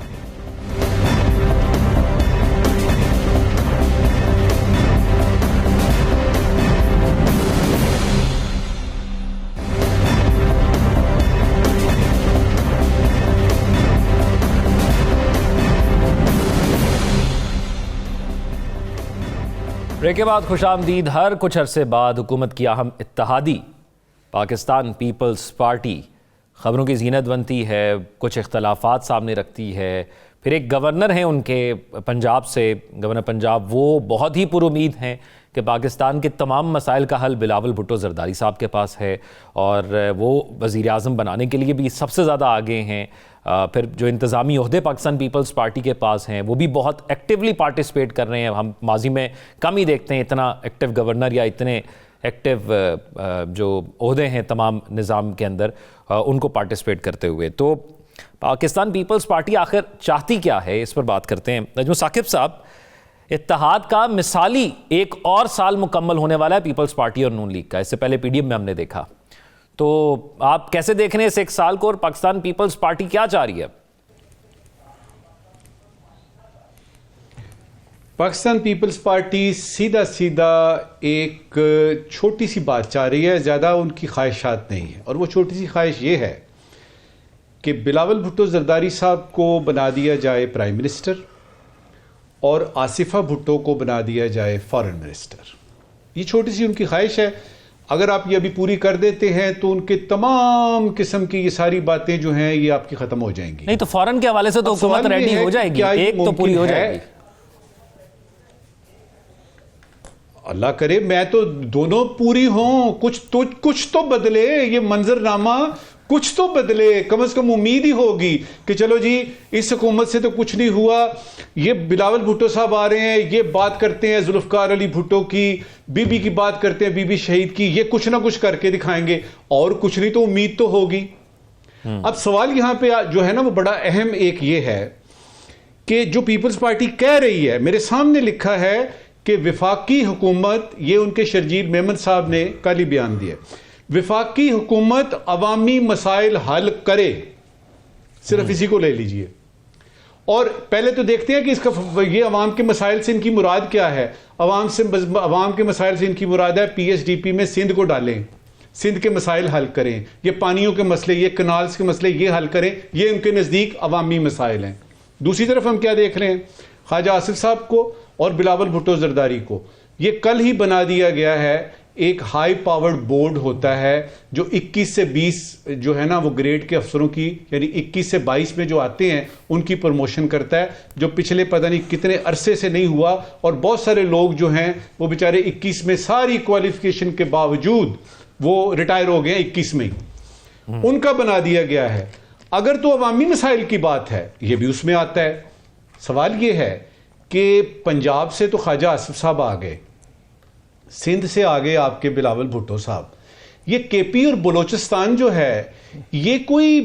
ब्रेक के बाद खुशामदीद। हर कुछ अरसे बाद हुकूमत की अहम इत्तेहादी पाकिस्तान पीपल्स पार्टी ख़बरों की जीनत बनती है, कुछ इख्तलाफात सामने रखती है। फिर एक गवर्नर हैं उनके पंजाब से, गवर्नर पंजाब, वो बहुत ही पुरुमीद हैं कि पाकिस्तान के तमाम मसाइल का हल बिलावल भुट्टो ज़रदारी साहब के पास है और वो वज़ीर आज़म बनाने के लिए भी सबसे ज़्यादा आगे हैं। फिर जो इंतज़ामी ओहदे पाकिस्तान पीपल्स पार्टी के पास हैं वो भी बहुत एक्टिवली पार्टिसिपेट कर रहे हैं। हम माजी में कम ही देखते हैं इतना एक्टिव गवर्नर या इतने एक्टिव जो ओहदे हैं तमाम निज़ाम के अंदर उनको पार्टिसिपेट करते हुए। तो पाकिस्तान पीपल्स पार्टी आखिर चाहती क्या है, इस पर बात करते हैं। नजमुल साकिब साहब, इत्तेहाद का मिसाली एक और साल मुकम्मल होने वाला है पीपल्स पार्टी और नून लीग का, इससे पहले पीडीएम में हमने देखा, तो आप कैसे देख रहे हैं इस एक साल को और पाकिस्तान पीपल्स पार्टी क्या चाह रही है? पाकिस्तान पीपल्स पार्टी सीधा सीधा एक छोटी सी बात चाह रही है, ज़्यादा उनकी ख्वाहिशात नहीं है। और वो छोटी सी ख्वाहिश ये है कि बिलावल भुट्टो ज़रदारी साहब को बना दिया जाए प्राइम मिनिस्टर और आसिफा भुट्टो को बना दिया जाए फॉरेन मिनिस्टर। ये छोटी सी उनकी ख्वाहिश है। अगर आप ये अभी पूरी कर देते हैं तो उनके तमाम किस्म की ये सारी बातें जो हैं ये आपकी ख़त्म हो जाएंगी। नहीं तो फॉरेन के हवाले से तो हुकूमत रेडी हो जाएगी, एक तो पूरी हो जाएगी। अल्लाह करे मैं तो दोनों पूरी हों, कुछ तो बदले, ये मंजरनामा कुछ तो बदले, कम से कम उम्मीद ही होगी कि चलो जी इस हुकूमत से तो कुछ नहीं हुआ, ये बिलावल भुट्टो साहब आ रहे हैं, ये बात करते हैं जुल्फ़िकार अली भुट्टो की, बीबी की बात करते हैं, बीबी शहीद की, ये कुछ ना कुछ करके दिखाएंगे और कुछ नहीं तो उम्मीद तो होगी। अब सवाल यहां पे जो है ना वो बड़ा अहम एक ये है कि जो पीपल्स पार्टी कह रही है, मेरे सामने लिखा है कि विफाकी हुकूमत, ये उनके शर्जील मेमन साहब ने कल ही बयान दिया, विफाकी हुकूमत अवामी मसाइल हल करे, सिर्फ इसी को ले लीजिए। और पहले तो देखते हैं कि इसका ये अवाम के मसाइल से इनकी मुराद क्या है। अवाम के मसाइल से इनकी मुराद है पीएचडीपी में सिंध को डालें, सिंध के मसाइल हल करें, ये पानियों के मसले, ये कनाल्स के मसले ये हल करें, ये उनके नज़दीक अवामी मसाइल हैं। दूसरी तरफ हम क्या देख रहे हैं, ख्वाजा आसिफ साहब को और बिलावल भुट्टो ज़रदारी को ये कल ही बना दिया गया है। एक हाई पावर्ड बोर्ड होता है जो 21 से 20 जो है ना वो ग्रेड के अफसरों की, यानी 21 से 22 में जो आते हैं उनकी प्रमोशन करता है, जो पिछले पता नहीं कितने अरसे से नहीं हुआ। और बहुत सारे लोग जो हैं वो बेचारे 21 में सारी क्वालिफिकेशन के बावजूद वो रिटायर हो गए 21 में ही, उनका बना दिया गया है। अगर तो अवामी मसाइल की बात है ये भी उसमें आता है। सवाल ये है कि पंजाब से तो ख्वाजा आसिफ साहब आ गए, सिंध से आ गए आपके बिलावल भुट्टो साहब। ये केपी और बलोचिस्तान जो है ये कोई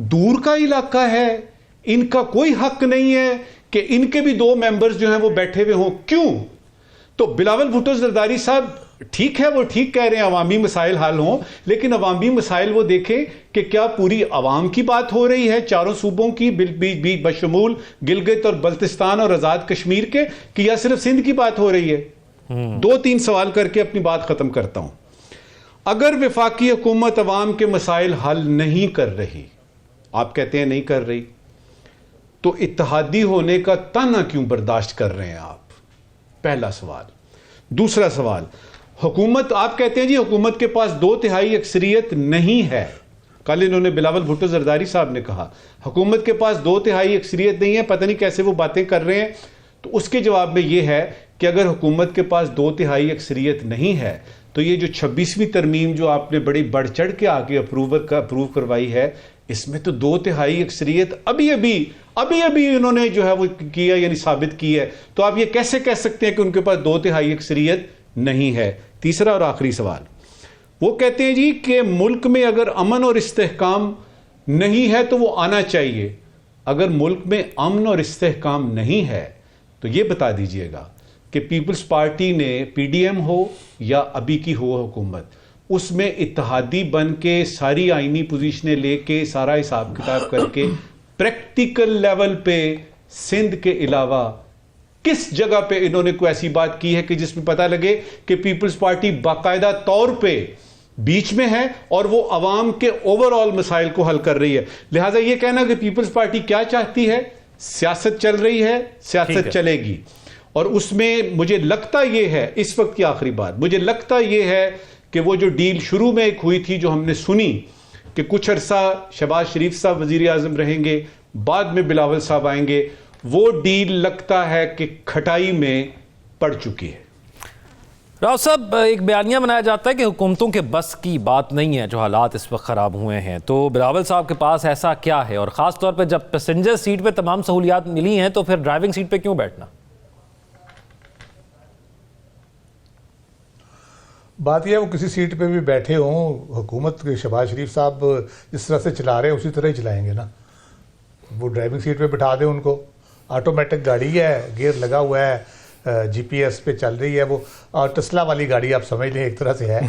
दूर का इलाका है, इनका कोई हक नहीं है कि इनके भी 2 मेंबर्स जो हैं वो बैठे हुए हों। क्यों? तो बिलावल भुट्टो जरदारी साहब ठीक है, वो ठीक कह रहे हैं अवामी मसाइल हल हों, लेकिन अवामी मसाइल वो देखें कि क्या पूरी अवाम की बात हो रही है, चारों सूबों की बशमूल गिलगित और बल्तिस्तान और आज़ाद कश्मीर के, कि या सिर्फ सिंध की बात हो रही है। 2-3 सवाल करके अपनी बात खत्म करता हूं। अगर वफाकी हुकूमत अवाम के मसाइल हल नहीं कर रही, आप कहते हैं नहीं कर रही, तो इत्तेहादी होने का ताना क्यों बर्दाश्त कर रहे हैं आप? पहला सवाल। दूसरा सवाल, हुकूमत, आप कहते हैं जी हुकूमत के पास 2/3 अक्सरियत नहीं है। कल इन्होंने बिलावल भुट्टो जरदारी साहब ने कहा हुकूमत के पास 2/3 अक्सरियत नहीं है, पता नहीं कैसे वो बातें कर रहे हैं। तो उसके जवाब में ये है कि अगर हुकूमत के पास 2/3 अक्सरियत नहीं है तो ये जो 26वीं तरमीम जो आपने बड़ी बढ़ चढ़ के आगे अप्रूव करवाई है, इसमें तो 2/3 अक्सरियत अभी इन्होंने जो है वो किया, यानी साबित की है। तो आप ये कैसे कह सकते हैं कि उनके पास 2/3 अक्सरियत नहीं है? तीसरा और आखिरी सवाल, वो कहते हैं जी कि मुल्क में अगर अमन और इस्तेहकाम नहीं है तो वो आना चाहिए। अगर मुल्क में अमन और इस्तेहकाम नहीं है तो ये बता दीजिएगा कि पीपल्स पार्टी ने, पीडीएम हो या अभी की हो हुकूमत, उसमें इत्तेहादी बन के सारी आईनी पोजीशनें लेके सारा हिसाब किताब करके प्रैक्टिकल लेवल पे सिंध के अलावा किस जगह पे इन्होंने कोई ऐसी बात की है कि जिसमें पता लगे कि पीपल्स पार्टी बाकायदा तौर पे बीच में है और वो अवाम के ओवरऑल मसाइल को हल कर रही है? लिहाजा ये कहना कि पीपल्स पार्टी क्या चाहती है, सियासत चल रही है, सियासत चलेगी। और उसमें मुझे लगता यह है, इस वक्त की आखिरी बात, मुझे लगता यह है कि वो जो डील शुरू में एक हुई थी, जो हमने सुनी कि कुछ अरसा शहबाज शरीफ साहब वजीर आजम रहेंगे, बाद में बिलावल साहब आएंगे, वो डील लगता है कि खटाई में पड़ चुकी है। राव साहब, एक बयानिया बनाया जाता है कि हुकूमतों के बस की बात नहीं है जो हालात इस वक्त ख़राब हुए हैं, तो बिलावल साहब के पास ऐसा क्या है? और ख़ास तौर पे जब पैसेंजर सीट पे तमाम सहूलियात मिली हैं तो फिर ड्राइविंग सीट पे क्यों बैठना? बात यह है वो किसी सीट पे भी बैठे हों, हुकूमत के शहबाज शरीफ साहब जिस तरह से चला रहे हैं उसी तरह ही चलाएंगे ना। वो ड्राइविंग सीट पे बिठा दें उनको, ऑटोमेटिक गाड़ी है, गियर लगा हुआ है, जीपीएस पे चल रही है वो, और टेस्ला वाली गाड़ी आप समझ लें एक तरह से है,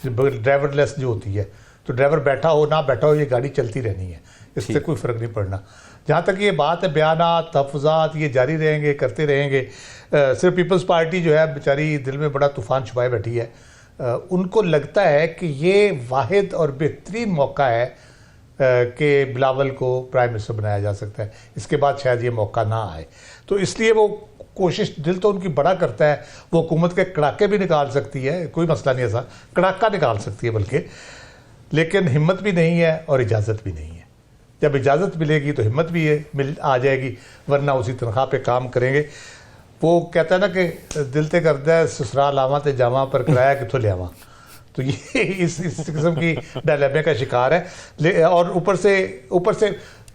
ड्राइवरलेस जो होती है। तो ड्राइवर बैठा हो ना बैठा हो, ये गाड़ी चलती रहनी है, इससे कोई फ़र्क नहीं पड़ना। जहाँ तक ये बात है बयानात तहफ़्फ़ुज़ात ये जारी रहेंगे, करते रहेंगे। सिर्फ पीपल्स पार्टी जो है बेचारी दिल में बड़ा तूफ़ान छुपाए बैठी है। उनको लगता है कि ये वाहिद और बेहतरीन मौका है कि बिलावल को प्राइम मिनिस्टर बनाया जा सकता है, इसके बाद शायद ये मौका ना आए। तो इसलिए वो कोशिश, दिल तो उनकी बड़ा करता है, वो हुकूमत के कड़ाके भी निकाल सकती है, कोई मसला नहीं ऐसा, कड़ाका निकाल सकती है बल्कि, लेकिन हिम्मत भी नहीं है और इजाज़त भी नहीं है। जब इजाज़त मिलेगी तो हिम्मत भी मिल आ जाएगी, वरना उसी तनख्वाह पे काम करेंगे। वो कहता है ना कि दिल ते करता है ससुराल आवा ते जावा पर किराया कितों लियावा। तो ये इस किस्म की डायलेमे का शिकार है। और ऊपर से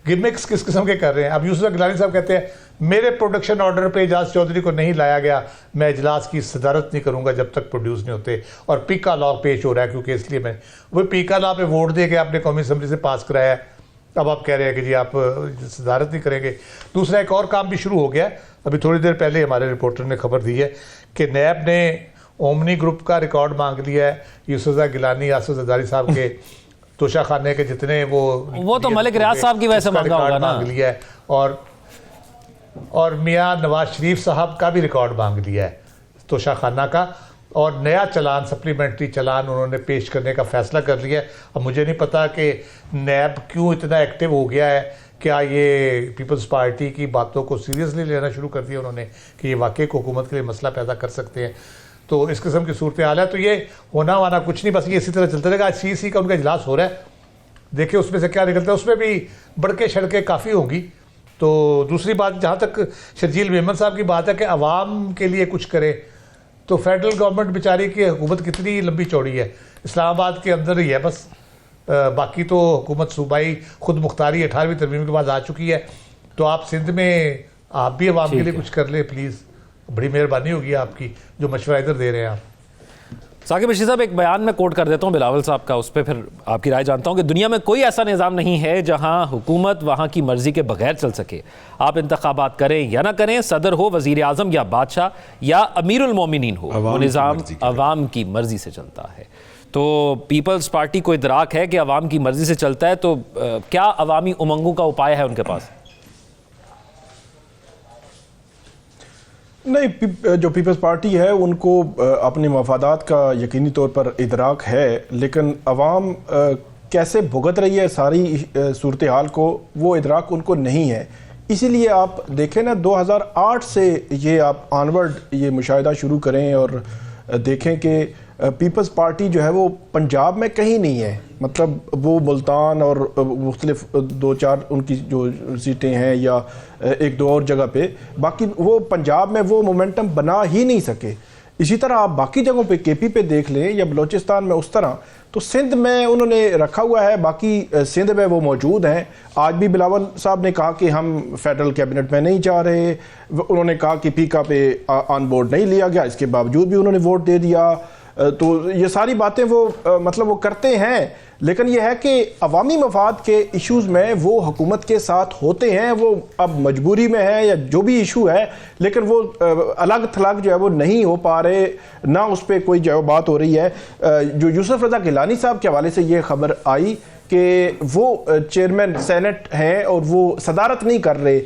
गिमिक्स किस किस्म के कर रहे हैं। अब यूसुफ गिलानी साहब कहते हैं मेरे प्रोडक्शन ऑर्डर पे एजाज चौधरी को नहीं लाया गया, मैं इजलास की सदारत नहीं करूंगा जब तक प्रोड्यूस नहीं होते, और पीका लॉ पेश हो रहा है क्योंकि इसलिए मैं वो पीका लॉ पे वोट दे के आपने कौमी असम्बली से पास कराया है, अब आप कह रहे हैं कि जी आप सदारत नहीं करेंगे। दूसरा एक और काम भी शुरू हो गया, अभी थोड़ी देर पहले हमारे रिपोर्टर ने खबर दी है कि नैब ने ओमनी ग्रुप का रिकॉर्ड मांग लिया है, यूसुफ गिलानी, आसिफ जरदारी साहब के तोशा खाने के जितने वो तो मलिक रियाज साहब की वजह से मांगा होगा ना, मांग लिया है, और मियाँ नवाज शरीफ साहब का भी रिकॉर्ड मांग लिया है तोशा खाना का, और नया चलान, सप्लीमेंट्री चलान उन्होंने पेश करने का फैसला कर लिया है। अब मुझे नहीं पता कि नैब क्यों इतना एक्टिव हो गया है, क्या ये पीपल्स पार्टी की बातों को सीरियसली लेना शुरू कर दिया उन्होंने कि ये वाकई को हुकूमत के लिए मसला पैदा कर सकते हैं। तो इस किस्म की सूरत हाल है। तो ये होना वाना कुछ नहीं, बस ये इसी तरह चलता रहेगा। आज CEC का उनका इजलास हो रहा है, देखिए उसमें से क्या निकलता है, उसमें भी बड़के सड़कें काफ़ी होंगी। तो दूसरी बात, जहाँ तक शर्जील मेमन साहब की बात है कि आवाम के लिए कुछ करे, तो फेडरल गवर्नमेंट बेचारी की हुकूमत कितनी लंबी चौड़ी है, इस्लामाबाद के अंदर ही है बस, बाकी तो हुकूमत सूबाई खुद मुख्तारी 18वीं तरमीम के बाद आ चुकी है। तो आप सिंध में आप भी आवाम के ठीक लिए है। कुछ कर ले प्लीज़, बड़ी मेहरबानी होगी आपकी जो मशवरा इधर दे रहे हैं आप। साकिब बशीर साहब, एक बयान में कोट कर देता हूँ बिलावल साहब का, उस पर फिर आपकी राय जानता हूँ कि दुनिया में कोई ऐसा निज़ाम नहीं है जहाँ हुकूमत वहाँ की मर्जी के बगैर चल सके। आप इंतखाबात करें या ना करें, सदर हो, वज़ीर आज़म या बादशाह या अमीरुल मोमिनीन हो, वो निज़ाम अवाम की मर्जी से चलता है। तो पीपल्स पार्टी को इदराक है कि अवाम की मर्जी से चलता है, तो क्या अवामी उमंगों का उपाय है उनके पास? नहीं, जो पीपल्स पार्टी है उनको अपने मफादात का यकीनी तौर पर इदराक है, लेकिन अवाम कैसे भुगत रही है सारी सूरत हाल को, वो इदराक उनको नहीं है। इसीलिए आप देखें ना, 2008 से ये आप ऑनवर्ड ये मुशाहिदा शुरू करें और देखें कि पीपल्स पार्टी जो है वो पंजाब में कहीं नहीं है। मतलब वो मुल्तान और मुख्तलिफ 2-4 उनकी जो सीटें हैं या 1-2 और जगह पे, बाकी वो पंजाब में वो मोमेंटम बना ही नहीं सके। इसी तरह आप बाकी जगहों पे केपी पे देख लें या बलूचिस्तान में उस तरह, तो सिंध में उन्होंने रखा हुआ है, बाकी सिंध में वो मौजूद हैं। आज भी बिलावल साहब ने कहा कि हम फेडरल कैबिनेट में नहीं जा रहे, उन्होंने कहा कि पीका पे ऑन बोर्ड नहीं लिया गया, इसके बावजूद भी उन्होंने वोट दे दिया। तो ये सारी बातें वो मतलब वो करते हैं, लेकिन ये है कि अवामी मफाद के इश्यूज़ में वो हुकूमत के साथ होते हैं। वो अब मजबूरी में है या जो भी इशू है, लेकिन वो अलग थलग जो है वो नहीं हो पा रहे, ना उस पर कोई जो बात हो रही है। जो यूसुफ रज़ा गिलानी साहब के हवाले से ये खबर आई कि वो चेयरमैन सेनेट हैं और वो सदारत नहीं कर रहे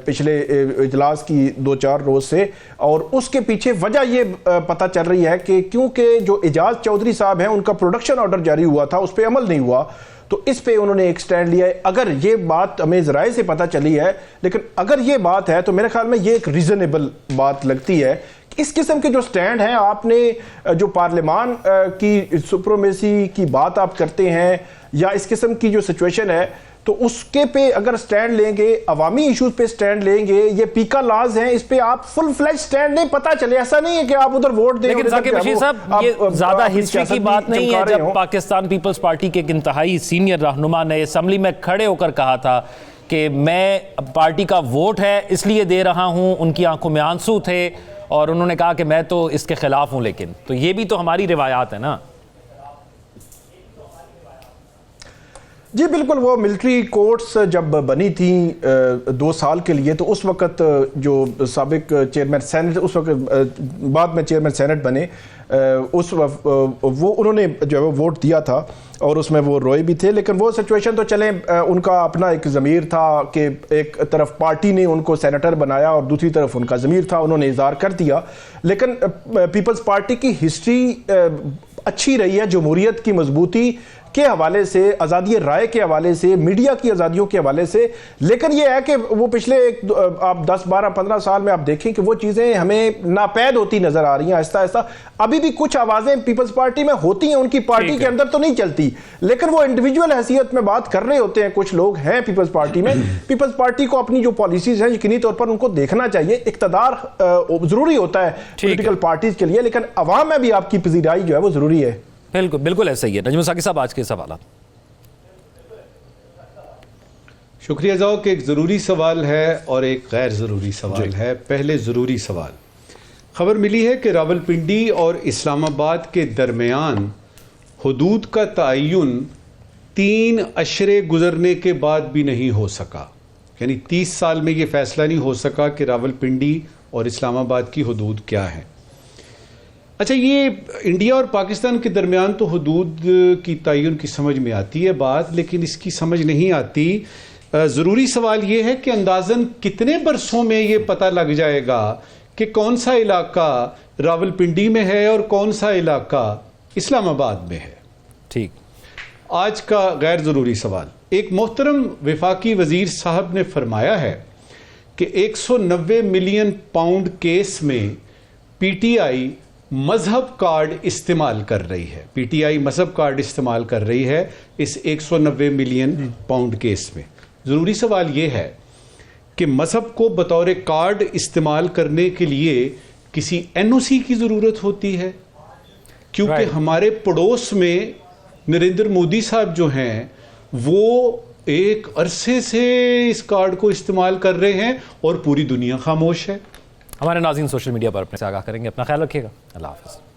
पिछले इजलास की 2-4 रोज़ से, और उसके पीछे वजह ये पता चल रही है कि क्योंकि जो एजाज चौधरी साहब हैं उनका प्रोडक्शन ऑर्डर जारी हुआ था, उस पर अमल नहीं हुआ, तो इस पे उन्होंने एक स्टैंड लिया है। अगर ये बात हमें ज़राए से पता चली है, लेकिन अगर ये बात है तो मेरे ख्याल में ये एक रीज़नेबल बात लगती है। इस किस्म के जो स्टैंड हैं, आपने जो पार्लियामान की सुप्रीमेसी की बात आप करते हैं या इस किस्म की जो सिचुएशन है, तो उसके पे अगर स्टैंड लेंगे, अवामी इश्यूज पे स्टैंड लेंगे, ये पीका लाज हैं, इस पे आप फुल फ्लैश स्टैंड नहीं, पता चले ऐसा नहीं है कि आप उधर वोट दें। लेकिन साकिब बशीर साहब, ये ज्यादा हिस्ट्री की बात नहीं है जब पाकिस्तान पीपल्स पार्टी के एक इंतहाई सीनियर रहनुमा ने असेंबली में खड़े होकर कहा था कि मैं पार्टी का वोट है इसलिए दे रहा हूं, उनकी आंखों में आंसू थे और उन्होंने कहा कि मैं तो इसके खिलाफ हूं। लेकिन तो ये भी तो हमारी रिवायात है ना। जी बिल्कुल, वो मिलिट्री कोर्ट्स जब बनी थी 2 साल के लिए, तो उस वक्त जो साबिक चेयरमैन सेनेट, उस वक्त बाद में चेयरमैन सेनेट बने, उस वो उन्होंने जो है वो वोट दिया था और उसमें वो रोए भी थे। लेकिन वो सिचुएशन तो चले, उनका अपना एक ज़मीर था कि एक तरफ पार्टी ने उनको सेनेटर बनाया और दूसरी तरफ उनका ज़मीर था, उन्होंने इज़हार कर दिया। लेकिन पीपल्स पार्टी की हिस्ट्री अच्छी रही है, जमहूरियत की मजबूती के हवाले से, आज़ादी राय के हवाले से, मीडिया की आज़ादियों के हवाले से। लेकिन यह है कि वो पिछले आप 10, 12, 15 साल में आप देखें कि वो चीज़ें हमें नापैद होती नज़र आ रही हैं आहिस्ता आहिस्ता। अभी भी कुछ आवाज़ें पीपल्स पार्टी में होती हैं, उनकी पार्टी के अंदर तो नहीं चलती, लेकिन वो इंडिविजुअल हैसियत में बात कर रहे होते हैं। कुछ लोग हैं पीपल्स पार्टी में, पीपल्स पार्टी को अपनी जो पॉलिसीज़ हैं यकीनी तौर पर उनको देखना चाहिए। इक़्तिदार ज़रूरी होता है पॉलिटिकल पार्टीज़ के लिए, लेकिन अवाम में भी आपकी पजीराई जो है वो ज़रूरी है। बिल्कुल बिल्कुल ऐसा ही है। नजमुल साकिब साहब, आज के सवाल। शुक्रिया ज़ौक। एक ज़रूरी सवाल है और एक गैर ज़रूरी सवाल है। पहले ज़रूरी सवाल, खबर मिली है कि रावलपिंडी और इस्लामाबाद के दरमियान हुदूद का तयन 3 अशरे गुजरने के बाद भी नहीं हो सका, यानी 30 साल में ये फैसला नहीं हो सका कि रावलपिंडी और इस्लामाबाद की हुदूद क्या है। अच्छा, ये इंडिया और पाकिस्तान के दरमियान तो हुदूद की तयन की समझ में आती है बात, लेकिन इसकी समझ नहीं आती। ज़रूरी सवाल ये है कि अंदाज़न कितने बरसों में ये पता लग जाएगा कि कौन सा इलाका रावलपिंडी में है और कौन सा इलाका इस्लामाबाद में है। ठीक। आज का गैर ज़रूरी सवाल, एक मोहतरम वफाकी वज़ीर साहब ने फरमाया है कि 190 मिलियन पाउंड केस में पीटीआई मजहब कार्ड इस्तेमाल कर रही है। पीटीआई मजहब कार्ड इस्तेमाल कर रही है इस 190 मिलियन पाउंड केस में। ज़रूरी सवाल ये है कि मजहब को बतौर कार्ड इस्तेमाल करने के लिए किसी एनओसी की ज़रूरत होती है, क्योंकि हमारे पड़ोस में नरेंद्र मोदी साहब जो हैं वो एक अरसे से इस कार्ड को इस्तेमाल कर रहे हैं और पूरी दुनिया खामोश है। हमारे नाज़रीन सोशल मीडिया पर अपने से आगाह करेंगे। अपना ख्याल रखिएगा। अल्लाह हाफ़िज़।